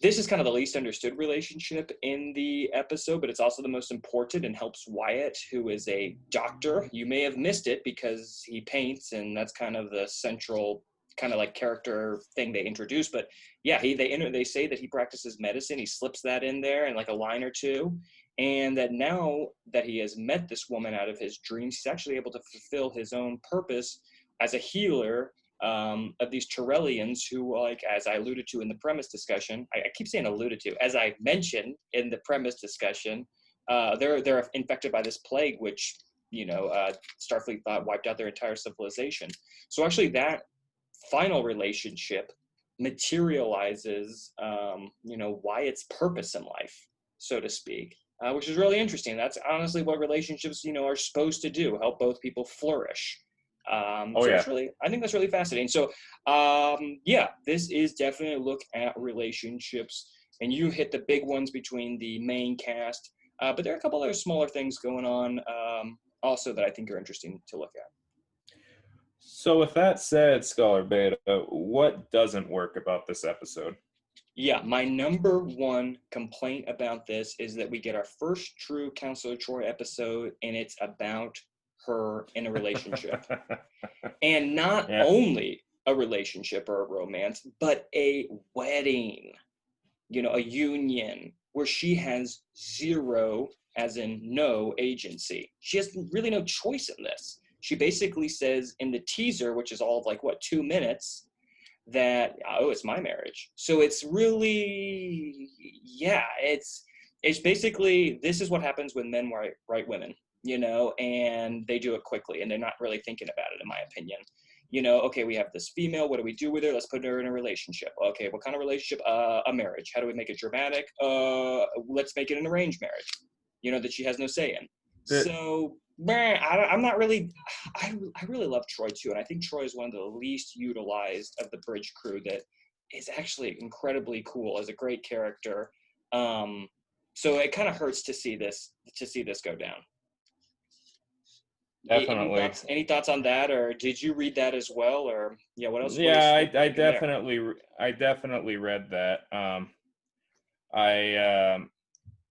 this is kind of the least understood relationship in the episode, but it's also the most important and helps Wyatt, who is a doctor. You may have missed it because he paints, and that's kind of the central kind of like character thing they introduce. But yeah, they say that he practices medicine. He slips that in there in like a line or two. And that now that he has met this woman out of his dreams, he's actually able to fulfill his own purpose as a healer of these Torellians who, like, as I alluded to in the premise discussion, I keep saying alluded to, as I mentioned in the premise discussion, they're infected by this plague, which, Starfleet thought wiped out their entire civilization. So actually that final relationship materializes, Wyatt's purpose in life, so to speak. which is really interesting. That's honestly what relationships, are supposed to do, help both people flourish. Oh So yeah. I think that's really fascinating. So, yeah, this is definitely a look at relationships, and you hit the big ones between the main cast. But there are a couple other smaller things going on also that I think are interesting to look at. So with that said, Scholar Beta, what doesn't work about this episode? Yeah, my number one complaint about this is that we get our first true Counselor Troy episode, and it's about her in a relationship. And not Yeah. only a relationship or a romance, but a wedding, a union where she has zero, as in no, agency. She has really no choice in this. She basically says in the teaser, which is all of 2 minutes, that it's my marriage. So it's really, yeah, it's basically, this is what happens when men write women, and they do it quickly and they're not really thinking about it, in my opinion. Okay, we have this female, what do we do with her? Let's put her in a relationship. Okay, what kind of relationship? A marriage. How do we make it dramatic? Let's make it an arranged marriage, that she has no say in. So I'm not really. I really love Troy too, and I think Troy is one of the least utilized of the bridge crew. That is actually incredibly cool as a great character. So it kind of hurts to see this go down. Definitely. Any thoughts on that, or did you read that as well, or yeah? What else? Yeah, I there? definitely read that. I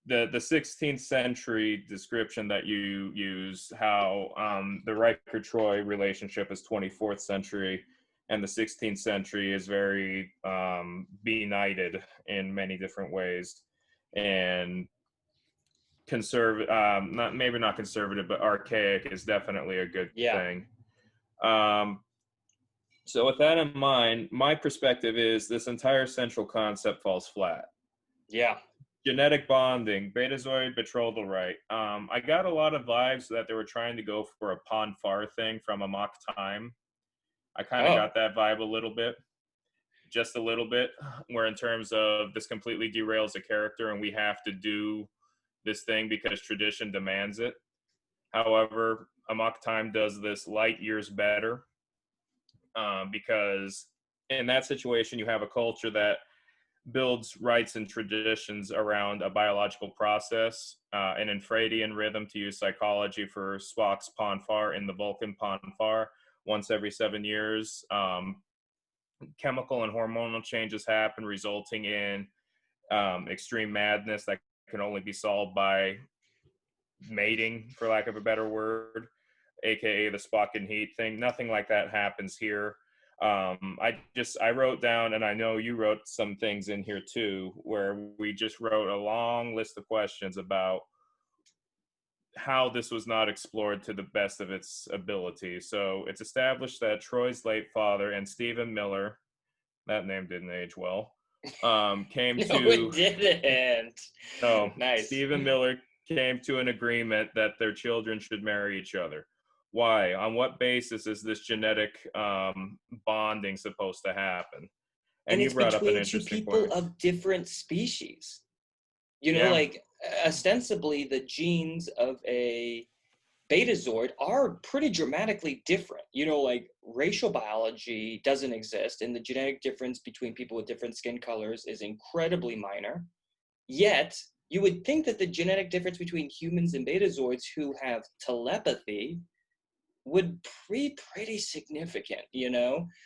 the 16th century description that you use, how the Riker Troy relationship is 24th century, and the 16th century is very benighted in many different ways, and not conservative, but archaic is definitely a good thing. So with that in mind, my perspective is this entire central concept falls flat. Yeah. Genetic bonding, Betazoid betrothal right. I got a lot of vibes that they were trying to go for a Pon farr thing from Amok Time. I kind of got that vibe a little bit, just a little bit, where in terms of this completely derails the character and we have to do this thing because tradition demands it. However, Amok Time does this light years better, because in that situation you have a culture that builds rites and traditions around a biological process, an infradian rhythm, to use psychology for Spock's Pon farr in the Vulcan Pon farr, once every 7 years. Chemical and hormonal changes happen, resulting in extreme madness that can only be solved by mating, for lack of a better word, aka the Spock and Heat thing. Nothing like that happens here. I wrote down, and I know you wrote some things in here too, where we just wrote a long list of questions about how this was not explored to the best of its ability. So it's established that Troy's late father and Stephen Miller, that name didn't age well, came no, to... it didn't. No, Nice. Stephen Miller came to an agreement that their children should marry each other. Why? On what basis is this genetic bonding supposed to happen? And you it's brought up an between two interesting people point. of different species. Yeah. Ostensibly the genes of a Betazoid are pretty dramatically different. Racial biology doesn't exist, and the genetic difference between people with different skin colors is incredibly minor. Yet, you would think that the genetic difference between humans and Betazoids who have telepathy would be pretty significant.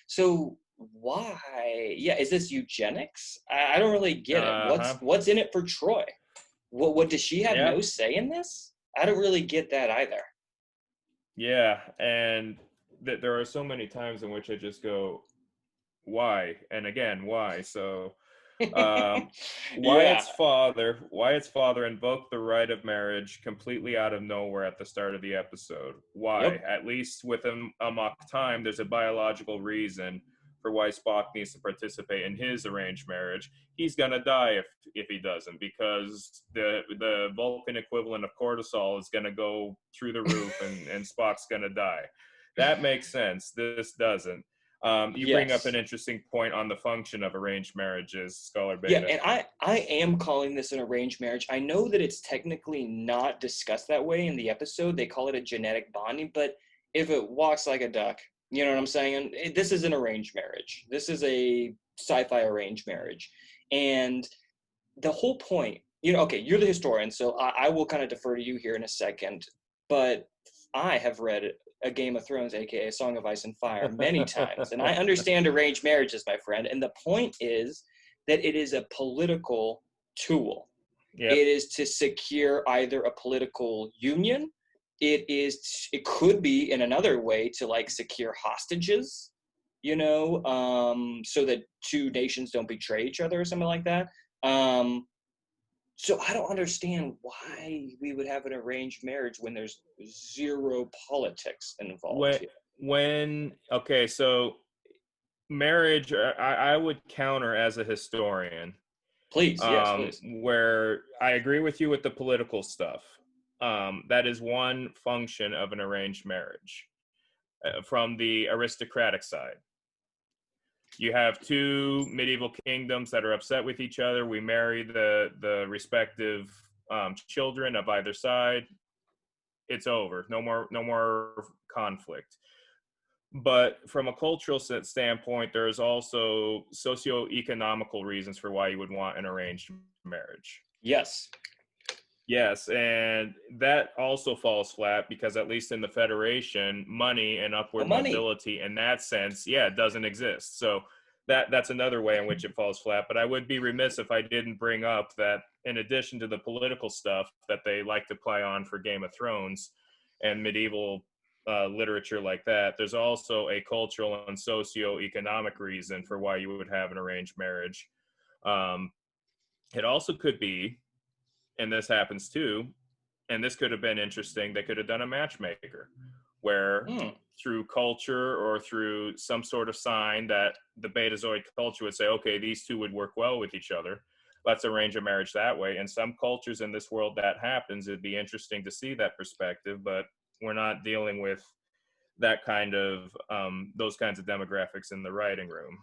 So why? Yeah, is this eugenics? I don't really get it. Uh-huh. What's in it for Troy? What does she have Yeah. no say in this? I don't really get that either. Yeah, and there are so many times in which I just go, why? And again, why? So Yeah. Wyatt's father invoked the right of marriage completely out of nowhere at the start of the episode. Why? Yep. At least within Amok Time, there's a biological reason for why Spock needs to participate in his arranged marriage. He's gonna die if he doesn't, because the Vulcan equivalent of cortisol is gonna go through the roof, and Spock's gonna die. That makes sense. This doesn't. You bring up Yes. an interesting point on the function of arranged marriages, Scholar Yeah, Beta. and I am calling this an arranged marriage. I know that it's technically not discussed that way in the episode. They call it a genetic bonding, but if it walks like a duck, you know what I'm saying? This is an arranged marriage. This is a sci-fi arranged marriage. And the whole point, okay, you're the historian, so I will kind of defer to you here in a second, but I have read a Game of Thrones, aka Song of Ice and Fire, many times, and I understand arranged marriages, my friend. And the point is that it is a political tool. Yep. It is to secure either a political union. It could be in another way to like secure hostages, so that two nations don't betray each other or something like that. So I don't understand why we would have an arranged marriage when there's zero politics involved here. Okay, so marriage, I would counter as a historian, Please, yes, please. where I agree with you with the political stuff. That is one function of an arranged marriage from the aristocratic side. You have two medieval kingdoms that are upset with each other. We marry the respective children of either side. It's over. No more conflict. But from a cultural standpoint, there's also socio-economical reasons for why you would want an arranged marriage. Yes. Yes, and that also falls flat because at least in the Federation, money and upward mobility in that sense, it doesn't exist. So that's another way in which it falls flat. But I would be remiss if I didn't bring up that in addition to the political stuff that they like to play on for Game of Thrones and medieval literature like that, there's also a cultural and socio-economic reason for why you would have an arranged marriage. It also could be, and this happens too, and this could have been interesting, they could have done a matchmaker where through culture or through some sort of sign that the Betazoid culture would say, okay, these two would work well with each other. Let's arrange a marriage that way. In some cultures in this world that happens. It'd be interesting to see that perspective, but we're not dealing with that kind of those kinds of demographics in the writing room.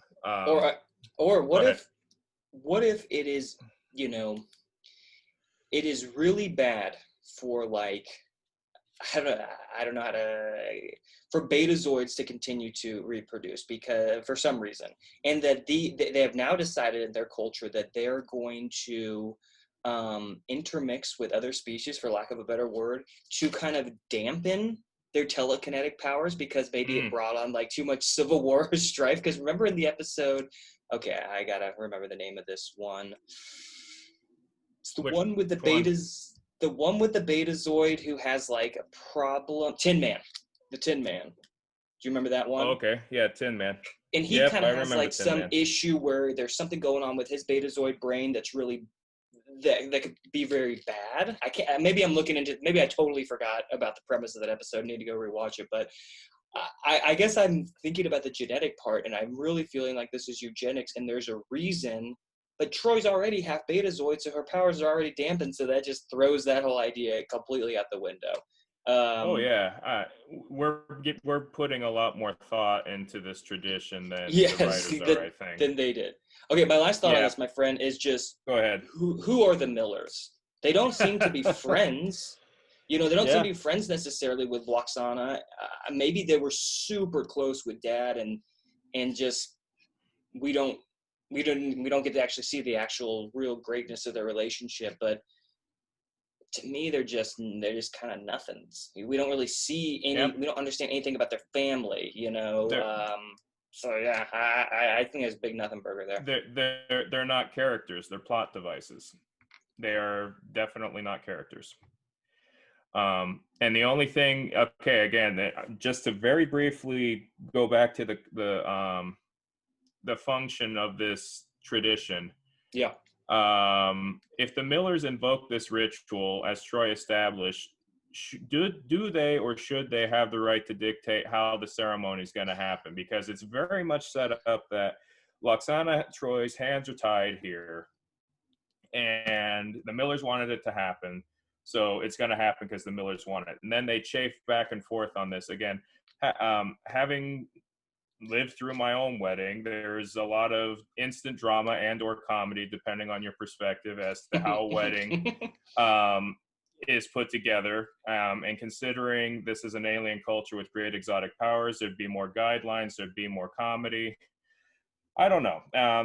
Or what if it is, it is really bad for like, I don't know how to, for betazoids to continue to reproduce because for some reason, and that they have now decided in their culture that they're going to intermix with other species, for lack of a better word, to kind of dampen their telekinetic powers because maybe it brought on like too much civil war or strife. Because remember in the episode, okay, I gotta remember the name of this one. It's the one with the betas. The one with the Betazoid who has like a problem. Tin Man. The Tin Man. Do you remember that one? Oh, okay. Yeah, Tin Man. And he kind of has like some issue where there's something going on with his Betazoid brain that's really that could be very bad. I can't. Maybe I'm looking into. Maybe I totally forgot about the premise of that episode. I need to go rewatch it. But I guess I'm thinking about the genetic part, and I'm really feeling like this is eugenics, and there's a reason. But Troy's already half Betazoid, so her powers are already dampened, so that just throws that whole idea completely out the window. We're putting a lot more thought into this tradition than the writers are, I think. Than they did. Okay, my last thought on this, my friend, is just go ahead. Who are the Millers? They don't seem to be friends. They don't seem to be friends necessarily with Lwaxana. Maybe they were super close with Dad, and just we don't get to actually see the actual real greatness of their relationship. But to me, they're just kind of nothings. We don't really see any. We don't understand anything about their family. So yeah, I think there's a big nothing burger there. They're not characters. They're plot devices. They are definitely not characters. And the only thing, okay, again, just to very briefly go back to the function of this tradition. Yeah. If the Millers invoke this ritual, as Troy established, do they or should they have the right to dictate how the ceremony is going to happen? Because it's very much set up that Lwaxana Troy's hands are tied here, and the Millers wanted it to happen, so it's going to happen because the Millers want it. And then they chafe back and forth on this again, having lived through my own wedding. There's a lot of instant drama and or comedy, depending on your perspective, as to how a wedding is put together. And considering this is an alien culture with great exotic powers, there'd be more guidelines, there'd be more comedy. I don't know.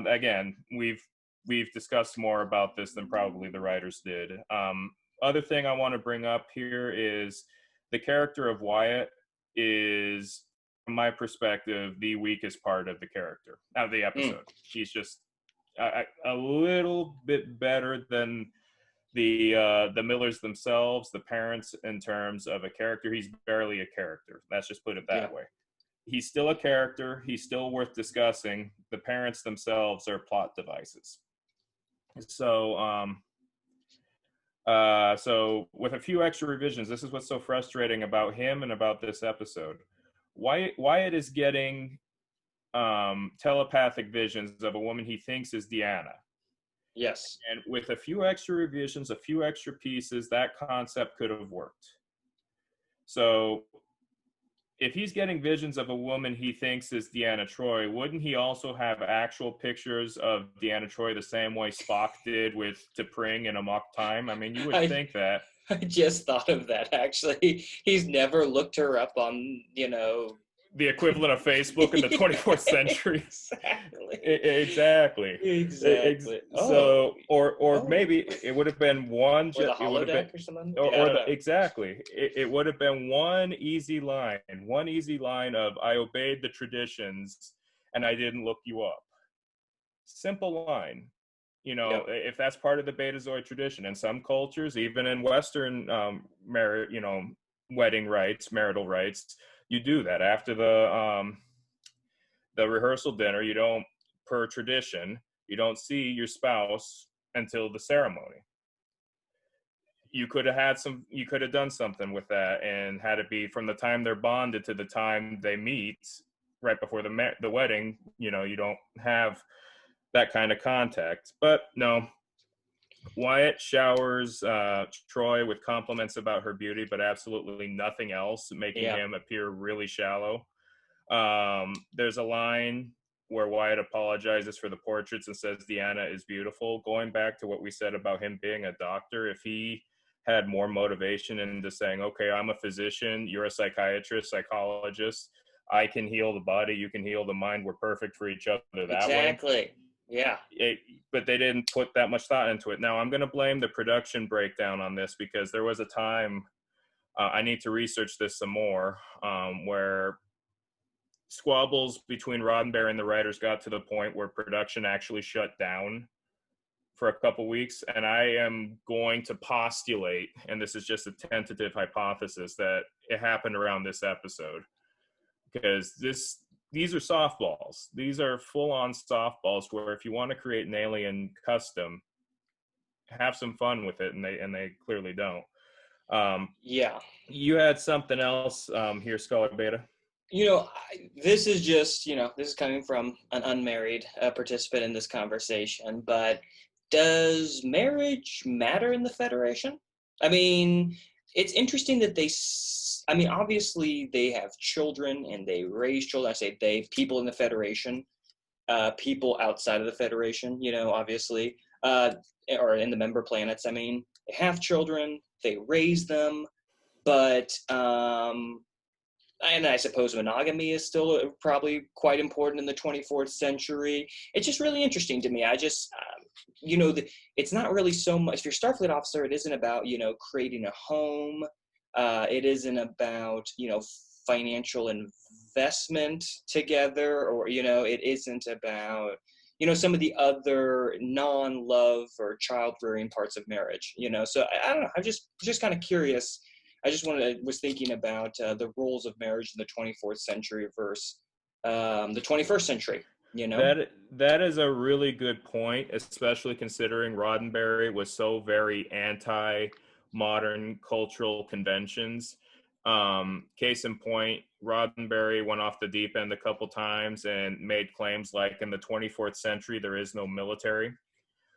Again, we've discussed more about this than probably the writers did. Other thing I want to bring up here is the character of Wyatt is, from my perspective, the weakest part of the character of the episode. He's just a little bit better than the Millers themselves, the parents, in terms of a character. He's barely a character. Let's just put it that way. He's still a character. He's still worth discussing. The parents themselves are plot devices. So, so with a few extra revisions, this is what's so frustrating about him and about this episode. Wyatt is getting telepathic visions of a woman he thinks is Deanna. Yes. And with a few extra revisions, a few extra pieces, that concept could have worked. So if he's getting visions of a woman he thinks is Deanna Troi, wouldn't he also have actual pictures of Deanna Troi the same way Spock did with T'Pring in Amok Time? I mean, you would think that. I just thought of that, actually. He's never looked her up on, the equivalent of Facebook in the 24th century. Exactly. So, or maybe it would have been one. Or the holodeck or something. Exactly. It would have been one easy line of "I obeyed the traditions and I didn't look you up." Simple line. If that's part of the Betazoid tradition, in some cultures, even in Western wedding rites, marital rites, you do that after the rehearsal dinner. You don't, per tradition, you don't see your spouse until the ceremony. You could have done something with that and had it be from the time they're bonded to the time they meet, right before the wedding. You don't have that kind of contact. But no, Wyatt showers Troi with compliments about her beauty, but absolutely nothing else, making him appear really shallow. There's a line where Wyatt apologizes for the portraits and says Deanna is beautiful. Going back to what we said about him being a doctor, if he had more motivation into saying, okay, I'm a physician, you're a psychiatrist, psychologist, I can heal the body, you can heal the mind, we're perfect for each other that way. Exactly. Yeah. But they didn't put that much thought into it. Now, I'm going to blame the production breakdown on this, because there was a time, I need to research this some more, where squabbles between Roddenberry and the writers got to the point where production actually shut down for a couple weeks. And I am going to postulate, and this is just a tentative hypothesis, that it happened around this episode. Because these are softballs. These are full-on softballs where if you want to create an alien custom, have some fun with it, and they clearly don't. You had something else here, Scholar Beta. This is just, this is coming from an unmarried participant in this conversation, but does marriage matter in the Federation? I mean, it's interesting that obviously they have children and they raise children. I say they, people in the Federation, people outside of the Federation, obviously, or in the member planets. I mean, they have children, they raise them, but, and I suppose monogamy is still probably quite important in the 24th century. It's just really interesting to me. I just, it's not really so much, if you're a Starfleet officer, it isn't about, creating a home. It isn't about, financial investment together, or, it isn't about, some of the other non-love or child-rearing parts of marriage, So I don't know. I'm just kind of curious. I just was thinking about the roles of marriage in the 24th century versus the 21st century. That is a really good point, especially considering Roddenberry was so very anti-modern cultural conventions. Case in point, Roddenberry went off the deep end a couple times and made claims like in the 24th century there is no military.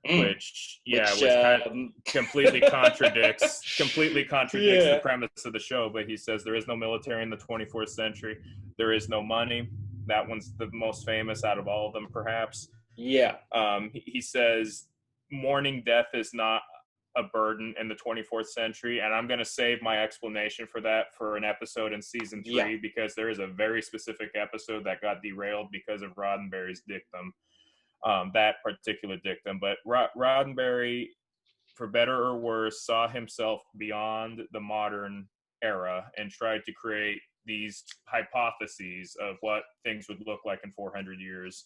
Which kind of completely contradicts the premise of the show. But he says there is no military in the 24th century. There is no money. That one's the most famous out of all of them, perhaps. Yeah. He says, mourning death is not a burden in the 24th century. And I'm going to save my explanation for that for an episode in season 3, Yeah. because there is a very specific episode that got derailed because of Roddenberry's dictum, that particular dictum. But Roddenberry, for better or worse, saw himself beyond the modern era and tried to create these hypotheses of what things would look like in 400 years.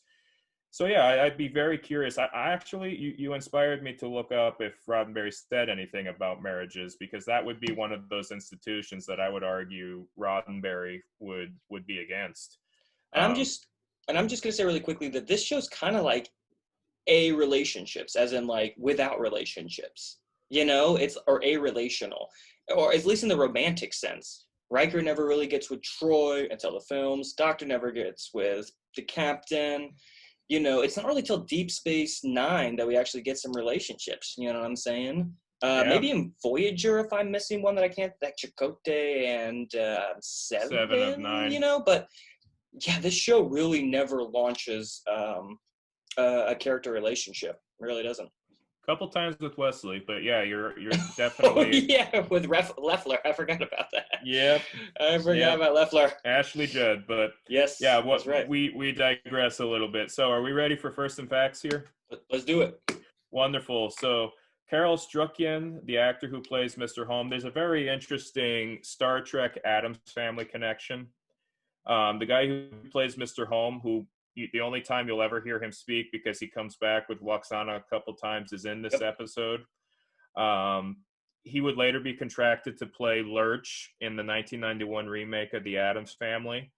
So yeah, I'd be very curious. I actually, you inspired me to look up if Roddenberry said anything about marriages, because that would be one of those institutions that I would argue Roddenberry would be against. And I'm just gonna say really quickly that this show's kind of like a relationships, as in like without relationships. It's or a relational, or at least in the romantic sense. Riker never really gets with Troy until the films. Doctor never gets with the captain. It's not really till Deep Space Nine that we actually get some relationships. You know what I'm saying? Yeah. Maybe in Voyager, if I'm missing one that I can't, that Chakotay and Seven of 9. But yeah, this show really never launches a character relationship. It really doesn't. Couple times with Wesley, but yeah, you're Oh, definitely. yeah, with Leffler. I forgot about that. Yep. I forgot about Leffler. Ashley Judd, but yes, yeah, that's right. We digress a little bit. So are we ready for first and facts here? Let's do it. Wonderful. So Karol Strucken, the actor who plays Mr. Holm, there's a very interesting Star Trek Addams Family connection. The guy who plays Mr. Holm, who the only time you'll ever hear him speak, because he comes back with Lwaxana a couple times, is in this episode. He would later be contracted to play Lurch in the 1991 remake of The Addams Family.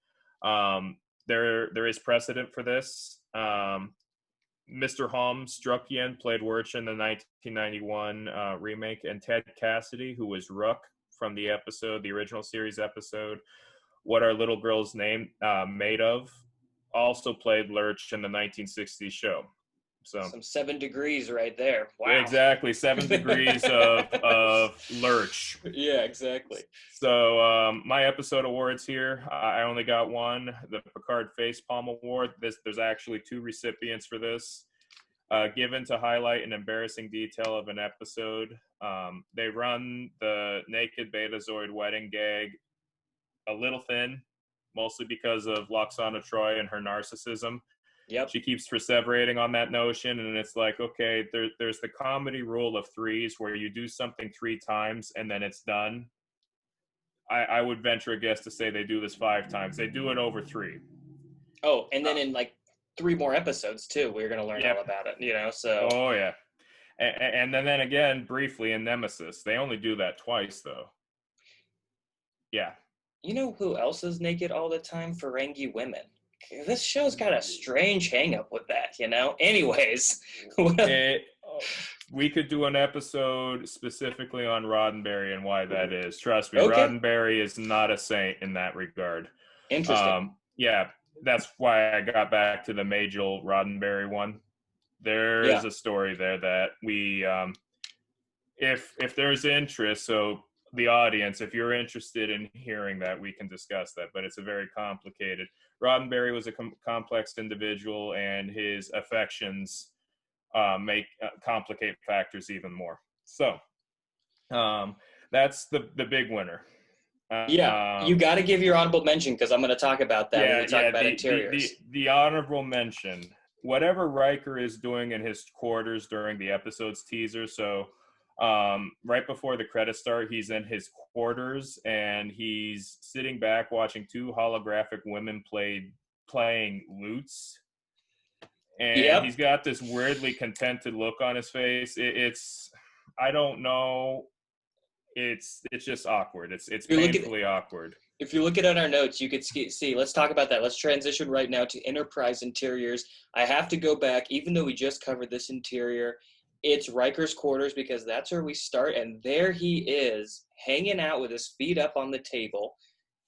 There is precedent for this. Mr. Holm, Strucken, played Lurch in the 1991 remake, and Ted Cassidy, who was Rook from the original series episode, What Our Little Girl's Name Made Of, also played Lurch in the 1960s show. So some 7 degrees right there. Wow. Exactly, 7 degrees of Lurch. Yeah, exactly. So my episode awards here, I only got one, the Picard Facepalm Award. There's actually 2 recipients for this, given to highlight an embarrassing detail of an episode. They run the naked Betazoid wedding gag a little thin, mostly because of Lwaxana Troi and her narcissism. Yep. She keeps perseverating on that notion, and it's like, okay, there's the comedy rule of 3s where you do something 3 times and then it's done. I would venture a guess to say they do this 5 times. They do it over 3. Oh, and then in like 3 more episodes too, we're going to learn all about it, so. Oh, yeah. And then again, briefly in Nemesis. They only do that twice, though. Yeah. You know who else is naked all the time? Ferengi women. This show's got a strange hang-up with that, Anyways. We could do an episode specifically on Roddenberry and why that is. Trust me, Okay. Roddenberry is not a saint in that regard. Interesting. Yeah, that's why I got back to the Majel Roddenberry one. There is a story there that we, if there's interest, so the audience, if you're interested in hearing that, we can discuss that, but it's a very complicated. Roddenberry was a complex individual, and his affections make complicate factors even more. So that's the big winner. You got to give your honorable mention, because I'm going to talk about that when we talk about interiors. The honorable mention, whatever Riker is doing in his quarters during the episode's teaser. So right before the credits start, he's in his quarters and he's sitting back watching 2 holographic women playing lutes. And he's got this weirdly contented look on his face. It's I don't know. It's just awkward. It's painfully awkward. If you look at our notes, you could see. Let's talk about that. Let's transition right now to Enterprise interiors. I have to go back, even though we just covered this interior. It's Riker's quarters, because that's where we start, and there he is hanging out with his feet up on the table,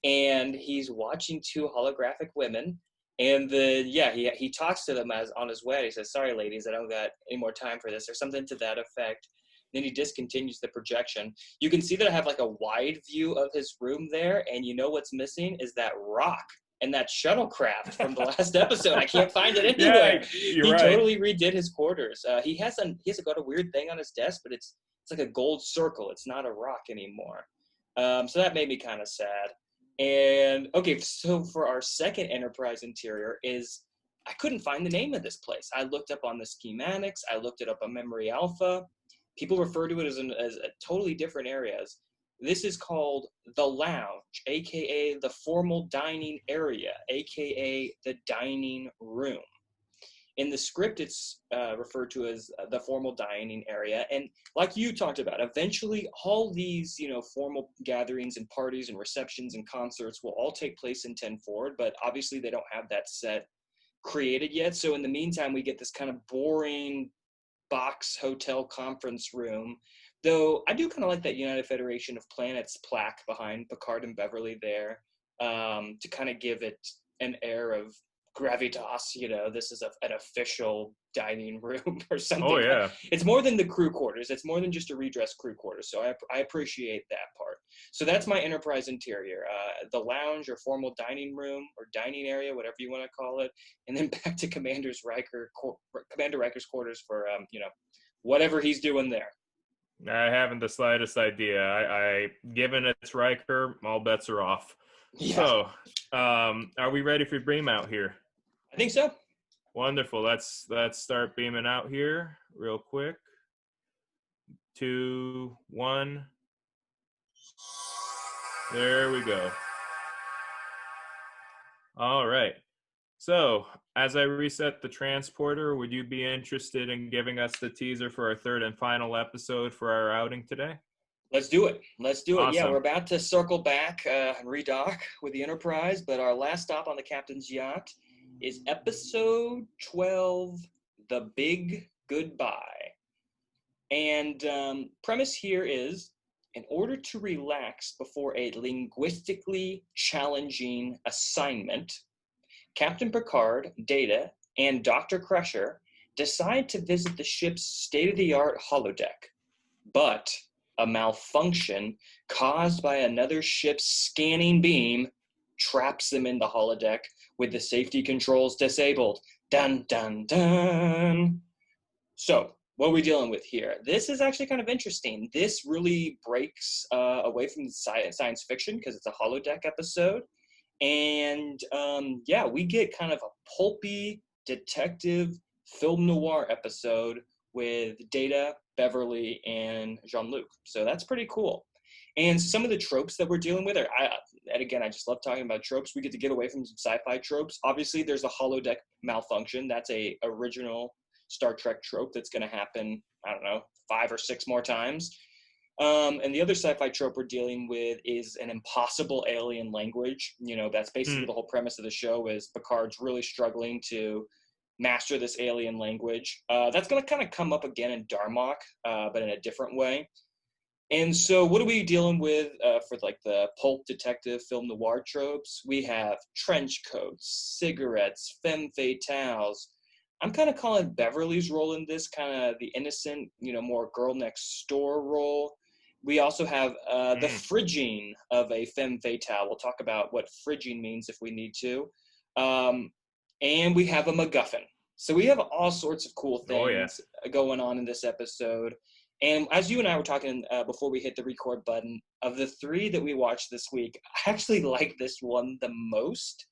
and he's watching 2 holographic women. And he talks to them as on his way. He says, "Sorry, ladies, I don't got any more time for this," or something to that effect. Then he discontinues the projection. You can see that I have like a wide view of his room there, and what's missing is that rock and that shuttlecraft from the last episode. I can't find it Yeah, anywhere. you're He right. totally redid his quarters. He hasn't got a weird thing on his desk, but it's like a gold circle. It's not a rock anymore. So that made me kind of sad. And okay, so for our second Enterprise interior is, I couldn't find the name of this place. I looked up on the schematics. I looked it up on Memory Alpha. People refer to it as a totally different areas. This is called the Lounge, aka the Formal Dining Area, aka the Dining Room. In the script, it's referred to as the Formal Dining Area. And like you talked about, eventually all these, formal gatherings and parties and receptions and concerts will all take place in 10 Forward, but obviously they don't have that set created yet. So in the meantime, we get this kind of boring box hotel conference room. Though I do kind of like that United Federation of Planets plaque behind Picard and Beverly there, to kind of give it an air of gravitas. This is an official dining room or something. Oh, yeah. It's more than the crew quarters. It's more than just a redressed crew quarters. So I appreciate that part. So that's my Enterprise interior, the lounge or formal dining room or dining area, whatever you want to call it. And then back to Commander Riker's quarters for, whatever he's doing there. I haven't the slightest idea. I given it's Riker, all bets are off. Yeah. So, are we ready for beam out here? I think so. Wonderful. Let's start beaming out here real quick. 2, 1. There we go. All right. So, as I reset the transporter, would you be interested in giving us the teaser for our third and final episode for our outing today? Let's do it. Awesome. Yeah, we're about to circle back and redock with the Enterprise, but our last stop on the Captain's Yacht is episode 12, The Big Goodbye. And premise here is, in order to relax before a linguistically challenging assignment, Captain Picard, Data, and Dr. Crusher decide to visit the ship's state-of-the-art holodeck. But a malfunction caused by another ship's scanning beam traps them in the holodeck with the safety controls disabled. Dun, dun, dun. So, what are we dealing with here? This is actually kind of interesting. This really breaks away from science fiction because it's a holodeck episode. And we get kind of a pulpy detective film noir episode with Data, Beverly, and Jean-Luc. So that's pretty cool. And some of the tropes that we're dealing with and again, I just love talking about tropes. We get to get away from some sci-fi tropes. Obviously, there's a holodeck malfunction. That's a original Star Trek trope that's going to happen, 5 or 6 more times. And the other sci-fi trope we're dealing with is an impossible alien language. That's basically the whole premise of the show, is Picard's really struggling to master this alien language. That's going to kind of come up again in Darmok, but in a different way. And so what are we dealing with for like the pulp detective film noir tropes? We have trench coats, cigarettes, femme fatales. I'm kind of calling Beverly's role in this kind of the innocent, more girl next door role. We also have the fridging of a femme fatale. We'll talk about what fridging means if we need to. And we have a MacGuffin. So we have all sorts of cool things going on in this episode. And as you and I were talking before we hit the record button, of the 3 that we watched this week, I actually like this one the most.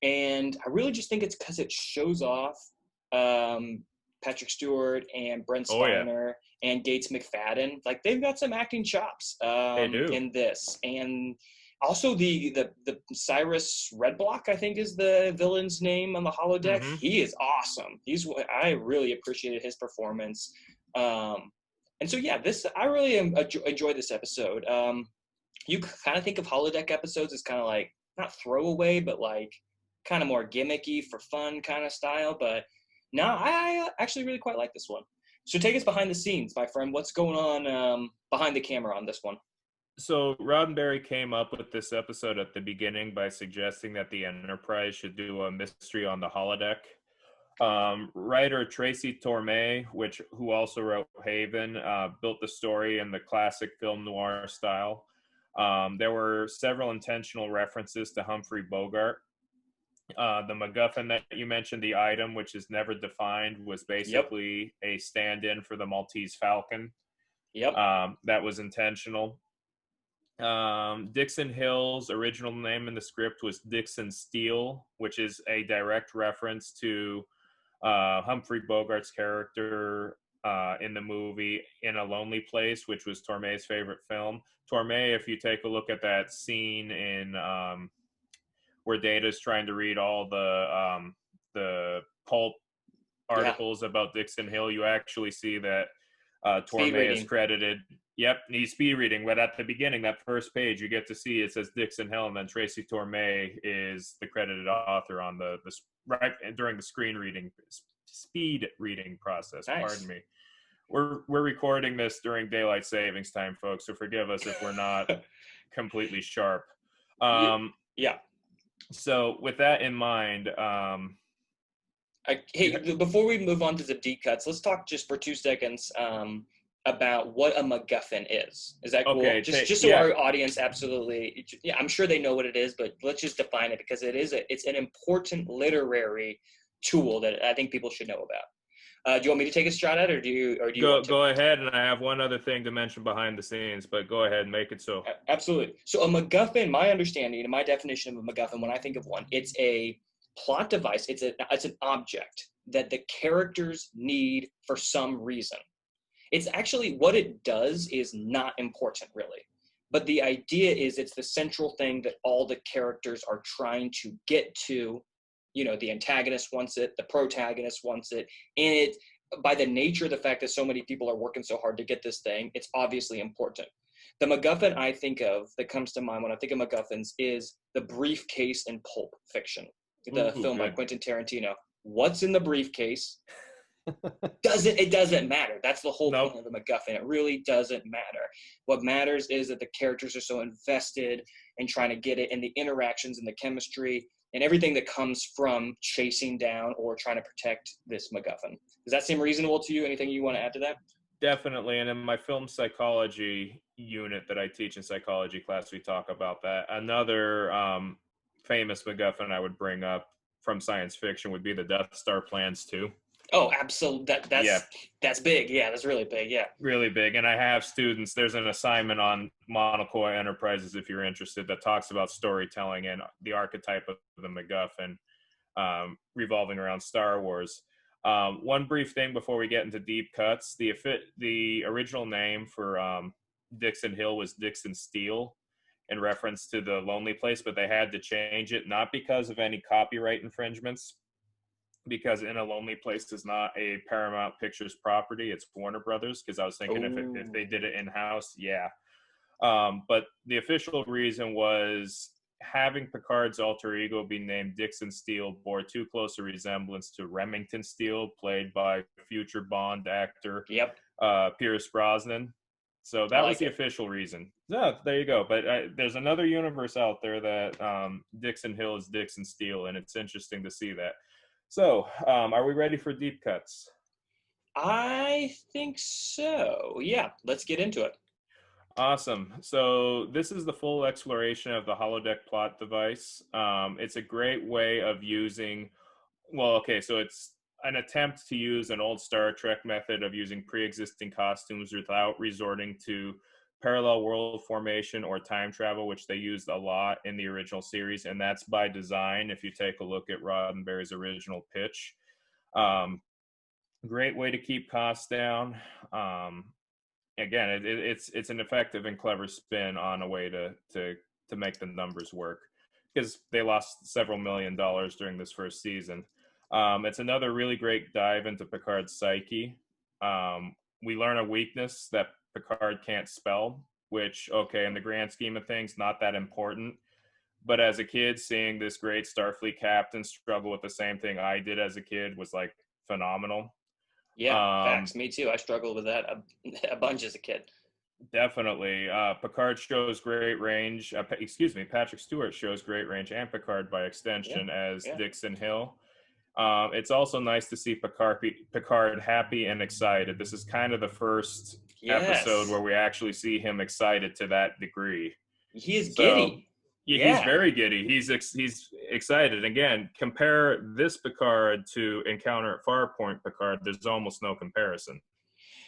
And I really just think it's because it shows off Patrick Stewart and Brent Spiner and Gates McFadden. Like, they've got some acting chops in this. And also the Cyrus Redblock, I think is the villain's name on the holodeck. Mm-hmm. He is awesome. I really appreciated his performance. And so, I really enjoy this episode. You kind of think of holodeck episodes as kind of like, not throwaway, but like kind of more gimmicky for fun kind of style. But no, I actually really quite like this one. So take us behind the scenes, my friend. What's going on behind the camera on this one? So Roddenberry came up with this episode at the beginning by suggesting that the Enterprise should do a mystery on the holodeck. Writer Tracy Torme, who also wrote Haven, built the story in the classic film noir style. There were several intentional references to Humphrey Bogart. The MacGuffin that you mentioned, the item, which is never defined, was Yep. basically a stand-in for the Maltese Falcon. Yep. That was intentional. Dixon Hill's original name in the script was Dixon Steele, which is a direct reference to Humphrey Bogart's character in the movie In a Lonely Place, which was Torme's favorite film. Torme, if you take a look at that scene in where Data's trying to read all the pulp Yeah. articles about Dixon Hill, you actually see that Speed Torme is reading. credited. Yep, he's speed reading, but at the beginning, that first page, you get to see it says Dixon Hill, and then Tracy Torme is the credited author on the right during the speed reading process. Pardon Nice. me. We're recording this during daylight savings time, folks, so forgive us if we're not completely sharp. Yeah. So with that in mind, Hey, before we move on to the deep cuts, let's talk just for 2 seconds about what a MacGuffin is. Is that cool? okay, Just so yeah, our audience absolutely, yeah, I'm sure they know what it is, but let's just define it because it's an important literary tool that I think people should know about. Do you want me to take a shot at it, or do you want to? go ahead, and I have one other thing to mention behind the scenes, but go ahead and make it so. Absolutely. So a MacGuffin, my understanding and my definition of a MacGuffin, when I think of one, it's a plot device. It's an object that the characters need for some reason. It's actually what it does is not important really. But the idea is it's the central thing that all the characters are trying to get to. You know, the antagonist wants it, the protagonist wants it, and it by the nature of the fact that so many people are working so hard to get this thing, it's obviously important. The MacGuffin I think of that comes to mind when I think of MacGuffins is the briefcase in Pulp Fiction, the Ooh, film by good. Quentin Tarantino. What's in the briefcase? It doesn't matter. That's the whole Nope. point of the MacGuffin. It really doesn't matter. What matters is that the characters are so invested in trying to get it, and the interactions and the chemistry and everything that comes from chasing down or trying to protect this MacGuffin. Does that seem reasonable to you? Anything you want to add to that? Definitely. And in my film psychology unit that I teach in psychology class, we talk about that. Another famous MacGuffin I would bring up from science fiction would be the Death Star plans too. Oh, absolutely. Yeah, That's big. Yeah, that's really big. Yeah. really big. And I have students, there's an assignment on Monocoy Enterprises, if you're interested, that talks about storytelling and the archetype of the MacGuffin revolving around Star Wars. One brief thing before we get into deep cuts: the original name for Dixon Hill was Dixon Steele, in reference to the Lonely Place, but they had to change it not because of any copyright infringements, because In a Lonely Place is not a Paramount Pictures property; it's Warner Brothers. Because I was thinking if they did it in house, yeah. But the official reason was having Picard's alter ego be named Dixon Steele bore too close a resemblance to Remington Steele, played by future Bond actor Yep. Pierce Brosnan. So I that was like the it. official reason. Yeah, there you go. But there's another universe out there that Dixon Hill is Dixon Steele, and it's interesting to see that. So, are we ready for deep cuts? I think so. Yeah, let's get into it. Awesome. So this is the full exploration of the holodeck plot device. It's a great way of using, well, okay, so it's an attempt to use an old Star Trek method of using pre-existing costumes without resorting to parallel world formation or time travel, which they used a lot in the original series, and that's by design. If you take a look at Roddenberry's original pitch, um, great way to keep costs down. Again, it's an effective and clever spin on a way to make the numbers work, because they lost several $1 million during this first season. It's another really great dive into Picard's psyche. We learn a weakness that Picard can't spell, which, okay, in the grand scheme of things, not that important. But as a kid, seeing this great Starfleet captain struggle with the same thing I did as a kid was like phenomenal. Yeah, Um, facts. Me too. I struggled with that a bunch as a kid. Definitely. Picard shows great range. Patrick Stewart shows great range, and Picard by Yeah, extension as yeah. Dixon Hill. It's also nice to see Picard happy and excited. This is kind of the first episode Yes. where we actually see him excited to that degree. He is So, giddy. He's very giddy. He's excited. Again, compare this Picard to Encounter at Farpoint Picard. There's almost no comparison.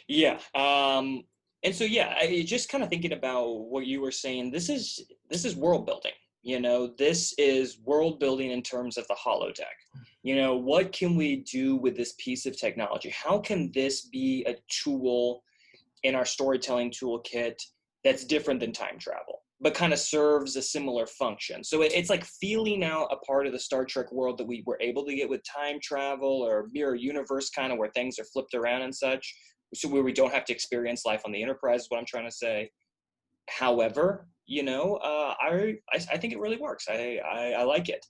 Yeah. And so, yeah, just kind of thinking about what you were saying, this is world building. This is world building in terms of the holodeck. What can we do with this piece of technology? How can this be a tool in our storytelling toolkit that's different than time travel, but kind of serves a similar function? So it's like feeling out a part of the Star Trek world that we were able to get with time travel or mirror universe, kind of where things are flipped around and such. So where we don't have to experience life on the Enterprise is what I'm trying to say. However, I think it really works. I like it.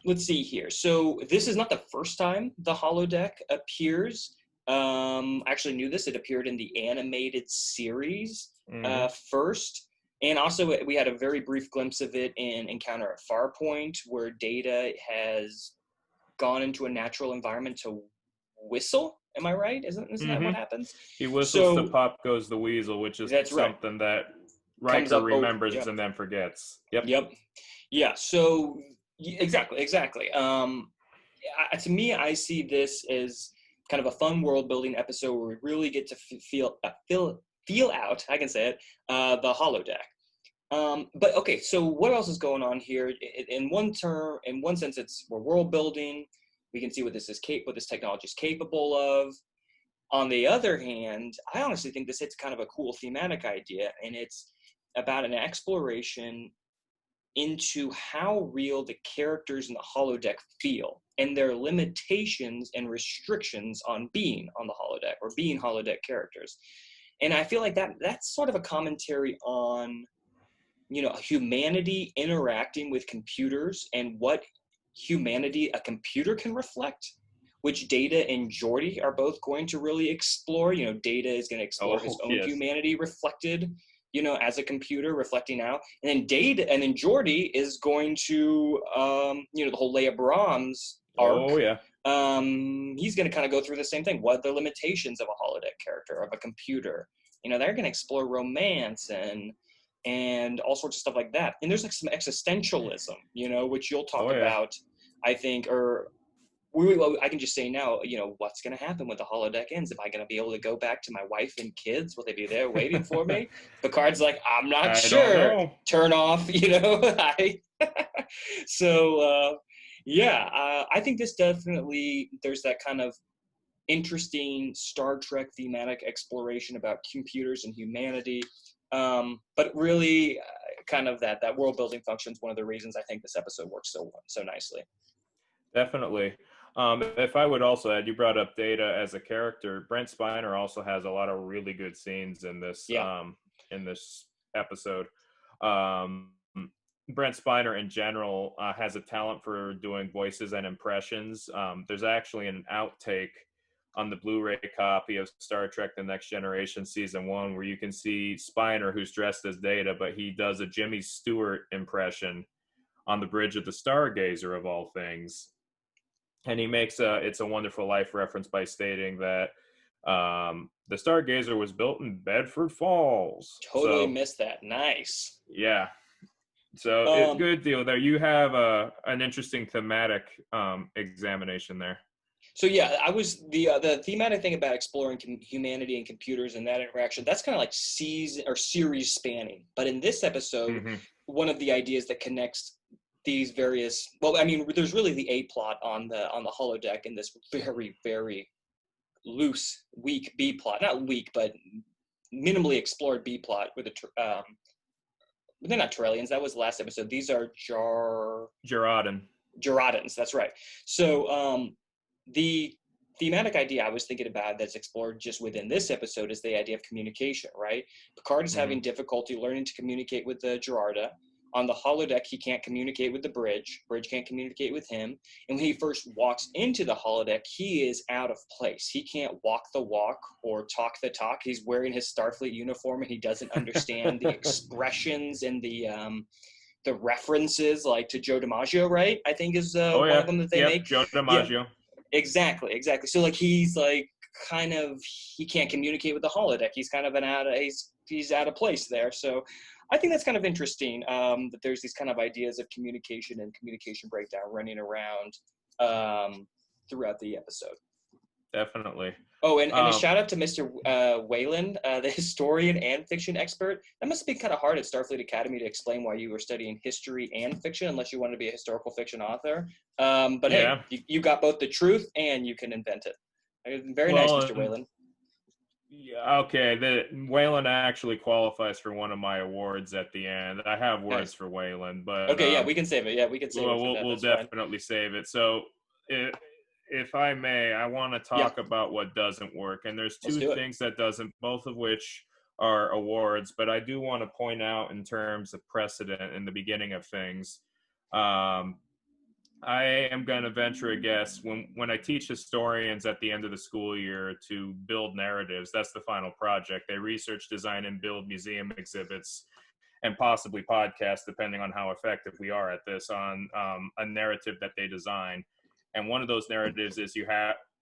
Let's see here. So this is not the first time the holodeck appears. I actually knew this. It appeared in the animated series first. And also we had a very brief glimpse of it in Encounter at Farpoint, where Data has gone into a natural environment to whistle. Am I right? Isn't that what happens? He whistles to Pop Goes the Weasel, which is something that Riker remembers and then forgets. Yep. Yeah. So exactly. To me, I see this as kind of a fun world building episode where we really get to feel out. I can say it. The holodeck. But okay. So what else is going on here? In one sense, we're world building. We can see what this technology is capable of. On the other hand, I honestly think this hits kind of a cool thematic idea, and it's about an exploration into how real the characters in the holodeck feel and their limitations and restrictions on being on the holodeck or being holodeck characters. And I feel like that's sort of a commentary on, humanity interacting with computers and what humanity a computer can reflect, which Data and Geordi are both going to really explore. Data is going to explore his own humanity reflected, as a computer reflecting out. And then Geordi is going to, the whole Leia Brahms arc. He's going to kind of go through the same thing. What are the limitations of a holodeck character, of a computer? They're going to explore romance and all sorts of stuff like that. And there's like some existentialism, which you'll talk about, I think, or I can just say now, what's going to happen when the holodeck ends? Am I going to be able to go back to my wife and kids? Will they be there waiting for me? Picard's like, I'm not sure. Turn off, So, I think this definitely, there's that kind of interesting Star Trek thematic exploration about computers and humanity. But really, kind of that world building function is one of the reasons I think this episode works so nicely. Definitely. If I would also add, you brought up Data as a character. Brent Spiner also has a lot of really good scenes in this episode. Brent Spiner in general has a talent for doing voices and impressions. There's actually an outtake on the Blu-ray copy of Star Trek The Next Generation Season 1 where you can see Spiner, who's dressed as Data, but he does a Jimmy Stewart impression on the bridge of the Stargazer, of all things. And he makes It's a Wonderful Life reference by stating that the Stargazer was built in Bedford Falls. Totally missed that. Nice. Yeah. So good deal there. You have an interesting thematic examination there. So I was the thematic thing about exploring humanity and computers and that interaction. That's kind of like season or series spanning. But in this episode, one of the ideas that connects these various, there's really the A plot on the holodeck in this very, very loose, weak B plot. Not weak, but minimally explored B plot with they're not Torellians. That was the last episode. These are Geradans. That's right. So the thematic idea I was thinking about that's explored just within this episode is the idea of communication, right? Picard is having difficulty learning to communicate with the Gerarda. On the holodeck, he can't communicate with the bridge. Bridge can't communicate with him. And when he first walks into the holodeck, he is out of place. He can't walk the walk or talk the talk. He's wearing his Starfleet uniform, and he doesn't understand the expressions and the references, like to Joe DiMaggio, right? I think is one of them that they make. Joe DiMaggio. Yeah, exactly. So like he's like kind of, he can't communicate with the holodeck. He's kind of he's out of place there. So I think that's kind of interesting, that there's these kind of ideas of communication and communication breakdown running around throughout the episode. Definitely. Oh, and a shout out to Mr. Whalen, the historian and fiction expert. That must have been kind of hard at Starfleet Academy to explain why you were studying history and fiction, unless you wanted to be a historical fiction author. But Yeah. hey, you got both the truth and you can invent it. Very nice, Mr. Whalen. Yeah, okay. The Waylon actually qualifies for one of my awards at the end. I have words for Waylon, but okay, yeah, we can save it. Yeah, we can save it. We'll definitely save it. So, if I may, I want to talk about what doesn't work, and there's two things that doesn't, both of which are awards. But I do want to point out in terms of precedent in the beginning of things. I am going to venture a guess when I teach historians at the end of the school year to build narratives. That's the final project. They research, design, and build museum exhibits and possibly podcasts, depending on how effective we are at this, on a narrative that they design. And one of those narratives is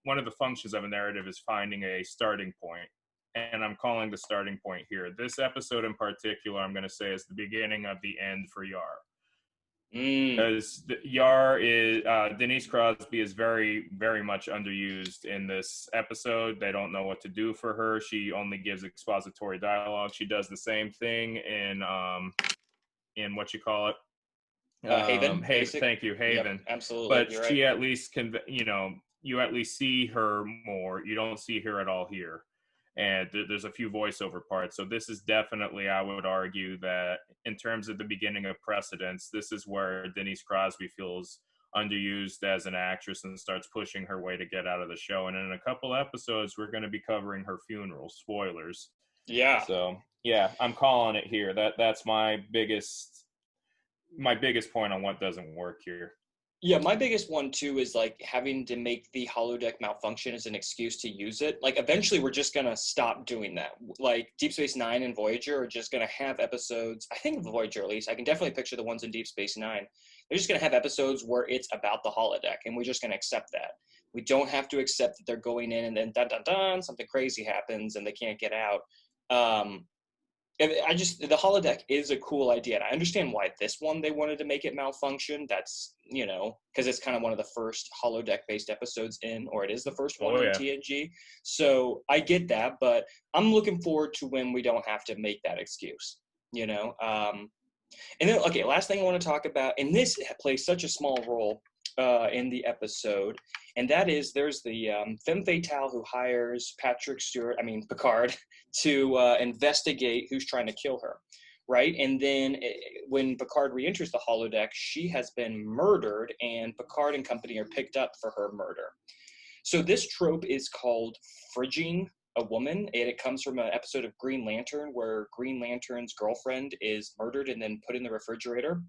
one of the functions of a narrative is finding a starting point. And I'm calling the starting point here. This episode in particular, I'm going to say, is the beginning of the end for Yar. Because Yar is Denise Crosby is very, very much underused in this episode. They don't know what to do for her. She only gives expository dialogue. She does the same thing in what you call it, Haven. Thank you, Haven. Yep, absolutely. But she at least can, you at least see her more. You don't see her at all here. And there's a few voiceover parts. So this is definitely, I would argue, that in terms of the beginning of precedence, this is where Denise Crosby feels underused as an actress and starts pushing her way to get out of the show. And in a couple episodes, we're going to be covering her funeral. Spoilers. Yeah. So, yeah, I'm calling it here. That's my biggest point on what doesn't work here. Yeah, my biggest one too is like having to make the holodeck malfunction as an excuse to use it. Like eventually we're just gonna stop doing that. Like Deep Space Nine and Voyager are just gonna have episodes, I think Voyager at least, I can definitely picture the ones in Deep Space Nine. They're just gonna have episodes where it's about the holodeck and we're just gonna accept that. We don't have to accept that they're going in and then dun dun dun, something crazy happens and they can't get out. The holodeck is a cool idea. And I understand why this one, they wanted to make it malfunction. That's, because it's kind of one of the first holodeck based episodes or it is the first one in TNG. So I get that, but I'm looking forward to when we don't have to make that excuse, And then, okay, last thing I want to talk about, and this plays such a small role in the episode, and that is there's the femme fatale who hires Picard, to investigate who's trying to kill her, right? And then when Picard re-enters the holodeck, she has been murdered, and Picard and company are picked up for her murder. So this trope is called fridging a woman, and it comes from an episode of Green Lantern where Green Lantern's girlfriend is murdered and then put in the refrigerator.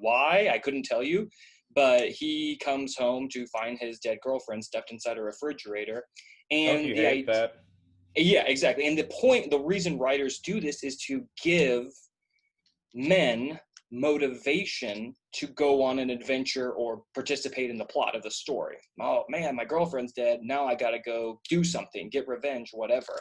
Why? I couldn't tell you. But he comes home to find his dead girlfriend stuffed inside a refrigerator. And you hate that? Yeah, exactly. And the reason writers do this is to give men motivation to go on an adventure or participate in the plot of the story. Oh man, my girlfriend's dead. Now I got to go do something, get revenge, whatever.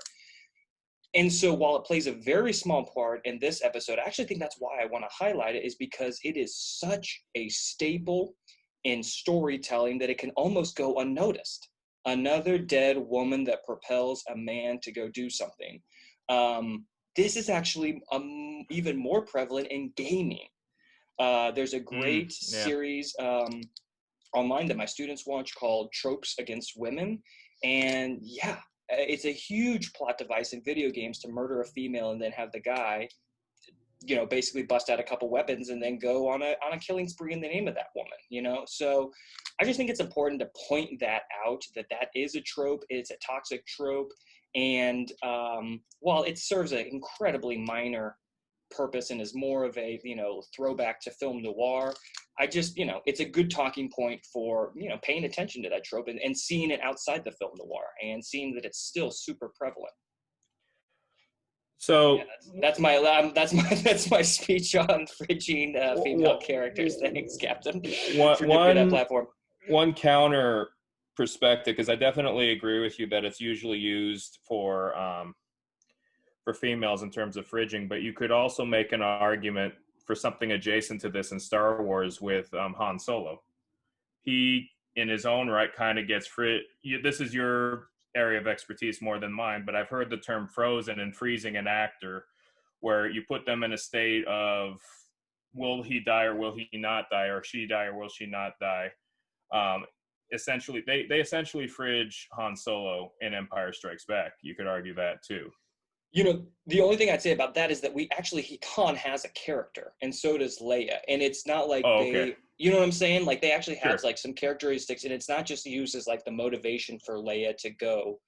And so while it plays a very small part in this episode, I actually think that's why I want to highlight it, is because it is such a staple in storytelling that it can almost go unnoticed. Another dead woman that propels a man to go do something. This is actually even more prevalent in gaming. There's a great series online that my students watch called Tropes Against Women. And yeah, it's a huge plot device in video games to murder a female and then have the guy, basically bust out a couple weapons and then go on a killing spree in the name of that woman, So I just think it's important to point that out, that is a trope. It's a toxic trope. And while it serves an incredibly minor purpose and is more of a, throwback to film noir, I just, it's a good talking point for, paying attention to that trope and seeing it outside the film noir and seeing that it's still super prevalent. So that's my speech on fridging female characters. Thanks, Captain, for giving me that platform. One counter perspective, because I definitely agree with you that it's usually used for for females in terms of fridging, but you could also make an argument for something adjacent to this in Star Wars with Han Solo. He, in his own right, kind of gets this is your area of expertise more than mine, but I've heard the term frozen and freezing an actor, where you put them in a state of will he die or will he not die, or she die or will she not die. Essentially, they essentially fridge Han Solo in Empire Strikes Back. You could argue that too. The only thing I'd say about that is that Han has a character, and so does Leia. And it's not like okay. You know what I'm saying? Like, they actually have Sure. like some characteristics, and it's not just used as like the motivation for Leia to go.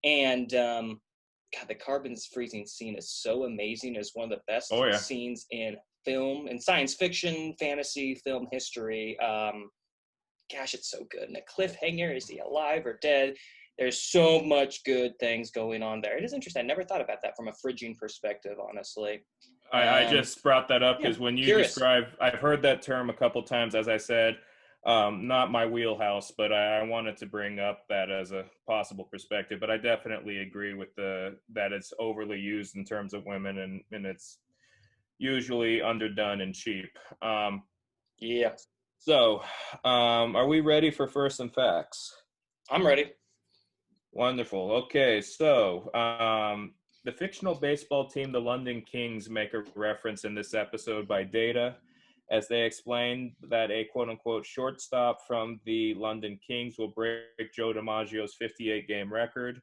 And God, the carbon's freezing scene is so amazing. It's one of the best scenes in film and science fiction, fantasy film history. Gosh, it's so good. And the cliffhanger, is he alive or dead? There's so much good things going on there. It is interesting. I never thought about that from a fridging perspective, honestly. I just brought that up because when you describe, I've heard that term a couple times, as I said, not my wheelhouse, but I wanted to bring up that as a possible perspective. But I definitely agree with that it's overly used in terms of women, and it's usually underdone and cheap. Yeah. So, are we ready for first and facts? I'm ready. Wonderful. Okay, so the fictional baseball team, the London Kings, make a reference in this episode by Data, as they explain that a quote-unquote shortstop from the London Kings will break Joe DiMaggio's 58-game record.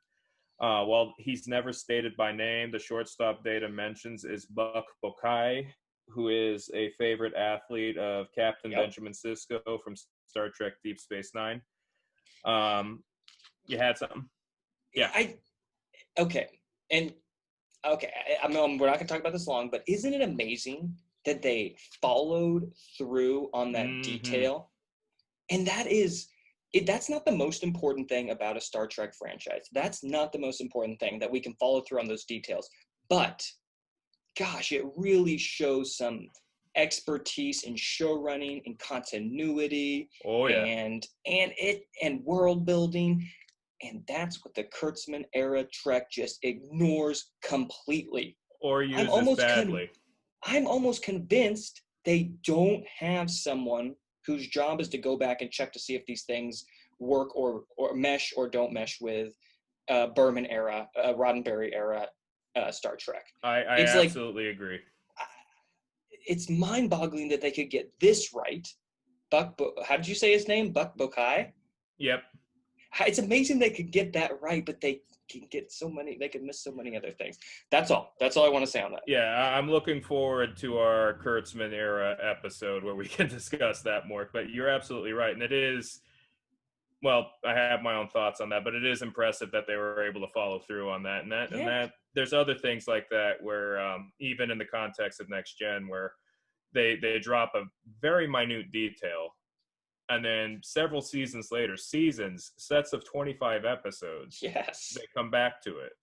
While he's never stated by name, the shortstop Data mentions is Buck Bokai, who is a favorite athlete of Captain Benjamin Sisko from Star Trek Deep Space Nine. You had something? Yeah. Okay. And we're not going to talk about this long, but isn't it amazing that they followed through on that detail? And that's not the most important thing about a Star Trek franchise. That's not the most important thing, that we can follow through on those details. But gosh, it really shows some expertise in show running and continuity and world building. And that's what the Kurtzman era Trek just ignores completely. Or uses badly. I'm almost convinced they don't have someone whose job is to go back and check to see if these things work or mesh or don't mesh with Berman era, Roddenberry era Star Trek. I absolutely agree. It's mind-boggling that they could get this right. How did you say his name? Buck Bokai? Yep. It's amazing they could get that right, but they can they could miss so many other things. That's all I want to say on that. Yeah, I'm looking forward to our Kurtzman era episode where we can discuss that more, but you're absolutely right. And it is, well, I have my own thoughts on that, but it is impressive that they were able to follow through on that. And that there's other things like that where even in the context of Next Gen, where they drop a very minute detail, and then several seasons later, sets of 25 episodes, they come back to it.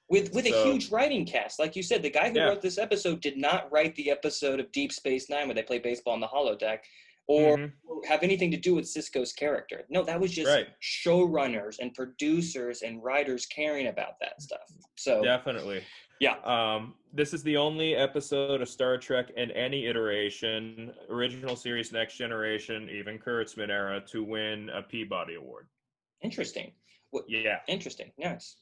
With a huge writing cast. Like you said, the guy who wrote this episode did not write the episode of Deep Space Nine where they play baseball on the holodeck or have anything to do with Sisko's character. No, that was just showrunners and producers and writers caring about that stuff. So definitely. Yeah. This is the only episode of Star Trek in any iteration, original series, Next Generation, even Kurtzman era, to win a Peabody Award. Interesting. Yeah. Interesting. Yes.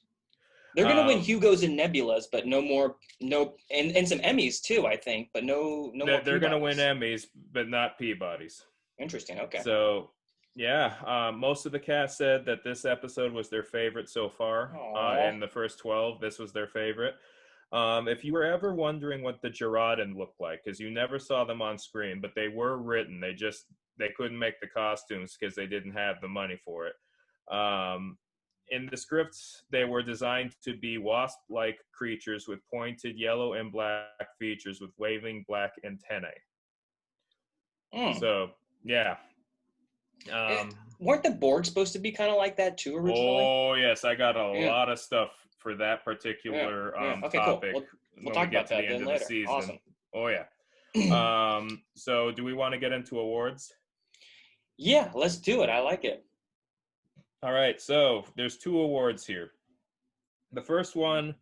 They're going to win Hugos and Nebulas, but and some Emmys too, I think, but no more Peabodys. They're going to win Emmys, but not Peabodys. Interesting. Okay. So, yeah, most of the cast said that this episode was their favorite so far. In the first 12, this was their favorite. If you were ever wondering what the Gerardin looked like, because you never saw them on screen, but they were written, they couldn't make the costumes because they didn't have the money for it. In the scripts, they were designed to be wasp-like creatures with pointed yellow and black features with waving black antennae. So, yeah. Weren't the Borg supposed to be kind of like that too originally? Oh, yes. I got a lot of stuff for that particular topic. Cool. We'll talk about that then later. Season. Awesome. Oh, yeah. So do we want to get into awards? Yeah, let's do it. I like it. All right. So there's 2 awards here. The first one,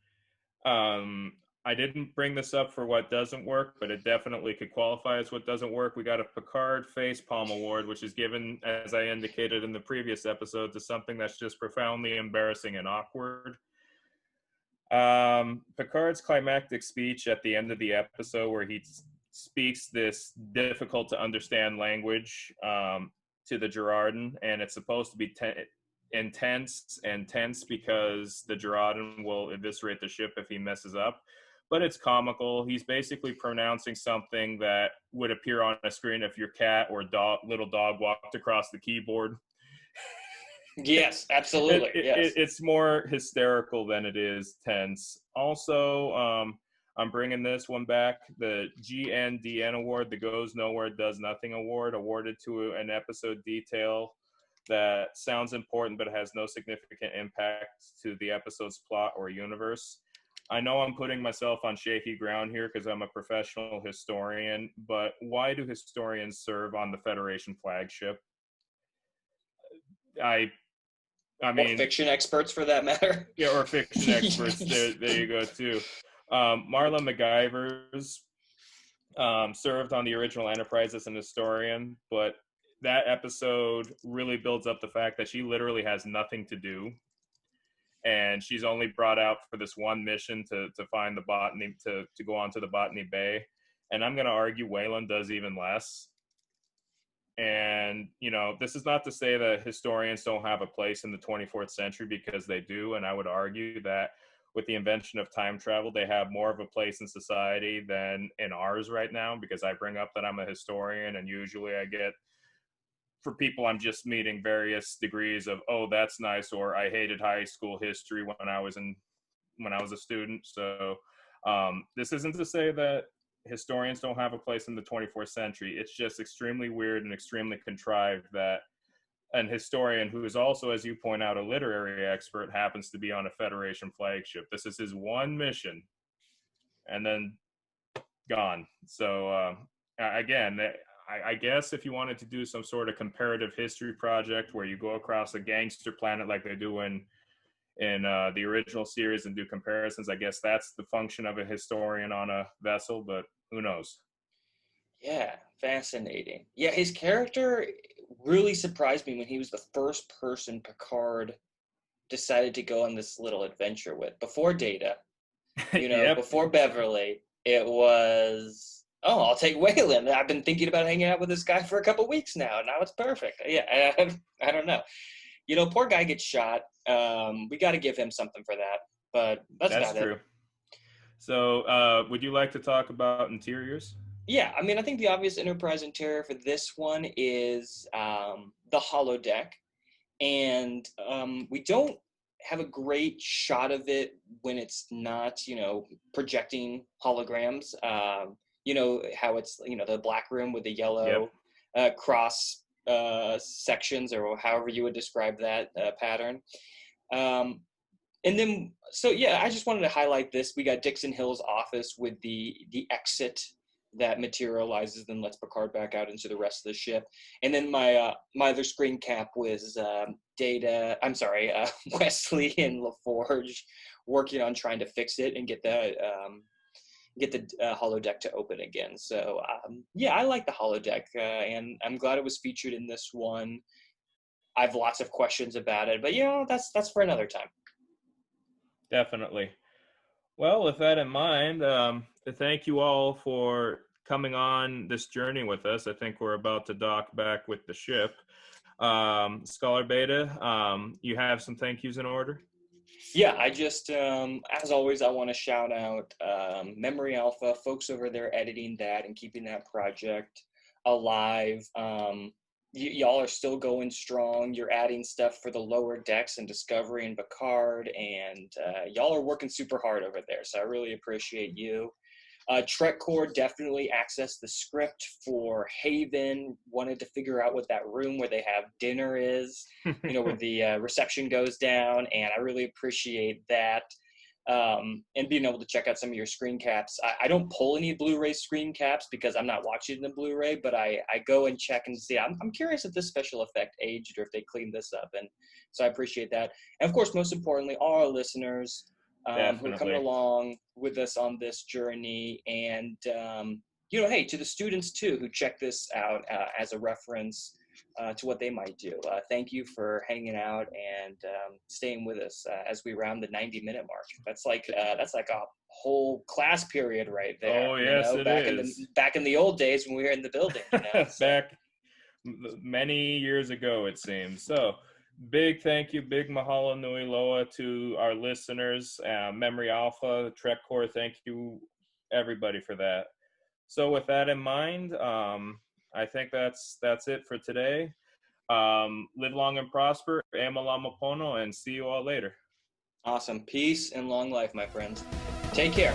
I didn't bring this up for what doesn't work, but it definitely could qualify as what doesn't work. We got a Picard Facepalm Award, which is given, as I indicated in the previous episode, to something that's just profoundly embarrassing and awkward. Picard's climactic speech at the end of the episode, where he speaks this difficult to understand language to the Gerardan, and it's supposed to be intense and tense because the Gerardan will eviscerate the ship if he messes up. But it's comical. He's basically pronouncing something that would appear on a screen if your cat or little dog walked across the keyboard. Yes, absolutely. Yes. It's more hysterical than it is tense. Also, I'm bringing this one back. The GNDN Award, the Goes Nowhere Does Nothing Award, awarded to an episode detail that sounds important but has no significant impact to the episode's plot or universe. I know I'm putting myself on shaky ground here because I'm a professional historian, but why do historians serve on the Federation flagship? I mean, or fiction experts for that matter. Yeah, or fiction experts. There you go too. Marla McGivers served on the original Enterprise as an historian, but that episode really builds up the fact that she literally has nothing to do, and she's only brought out for this one mission to find the botany, to go on to the Botany Bay. And I'm going to argue Wayland does even less. And, you know, this is not to say that historians don't have a place in the 24th century, because they do. And I would argue that with the invention of time travel, they have more of a place in society than in ours right now, because I bring up that I'm a historian, and usually I get, for people I'm just meeting, various degrees of, oh, that's nice, or I hated high school history when I was a student. So this isn't to say that historians don't have a place in the 24th century. It's just extremely weird and extremely contrived that an historian who is also, as you point out, a literary expert happens to be on a Federation flagship. This is his one mission, and then gone. So again, I guess if you wanted to do some sort of comparative history project where you go across a gangster planet like they do in the original series and do comparisons, I guess that's the function of a historian on a vessel, but who knows? Yeah, fascinating. Yeah, his character really surprised me when he was the first person Picard decided to go on this little adventure with. Before Data, Yep. before Beverly, it was, oh, I'll take Wayland. I've been thinking about hanging out with this guy for a couple weeks now. Now it's perfect. Yeah, I don't know. Poor guy gets shot. We got to give him something for that. But that's about true. it. So would you like to talk about interiors? Yeah, I mean, I think the obvious Enterprise interior for this one is the holodeck. And we don't have a great shot of it when it's not, projecting holograms. How it's, the black room with the yellow cross sections, or however you would describe that pattern. And then, so yeah, I just wanted to highlight this. We got Dixon Hill's office with the exit that materializes, then lets Picard back out into the rest of the ship. And then my other screen cap was Wesley and LaForge working on trying to fix it and get the holodeck to open again. So yeah, I like the holodeck, and I'm glad it was featured in this one. I have lots of questions about it, but that's for another time. Definitely. Well, with that in mind, thank you all for coming on this journey with us. I think we're about to dock back with the ship. Scholar Beta, you have some thank yous in order? Yeah, I just, as always, I want to shout out Memory Alpha, folks over there editing that and keeping that project alive. Y'all are still going strong. You're adding stuff for the lower decks and Discovery and Picard, and y'all are working super hard over there, so I really appreciate you. Trek Core definitely accessed the script for Haven, wanted to figure out what that room where they have dinner is, where the reception goes down, and I really appreciate that. And being able to check out some of your screen caps. I don't pull any Blu-ray screen caps because I'm not watching the Blu-ray, but I go and check and see. I'm curious if this special effect aged or if they cleaned this up, and so I appreciate that. And of course, most importantly, all our listeners, who are coming along with us on this journey. And, hey, to the students too, who check this out as a reference to what they might do. Thank you for hanging out and staying with us as we round the 90-minute mark. That's like a whole class period right there. Oh, yes, it is. Back in the old days when we were in the building. Back many years ago, it seems. So big thank you, big mahalo nui loa to our listeners, Memory Alpha, Trek Core. Thank you, everybody, for that. So with that in mind, I think that's it for today. Live long and prosper, e malama pono, and see you all later. Awesome. Peace and long life, my friends. Take care.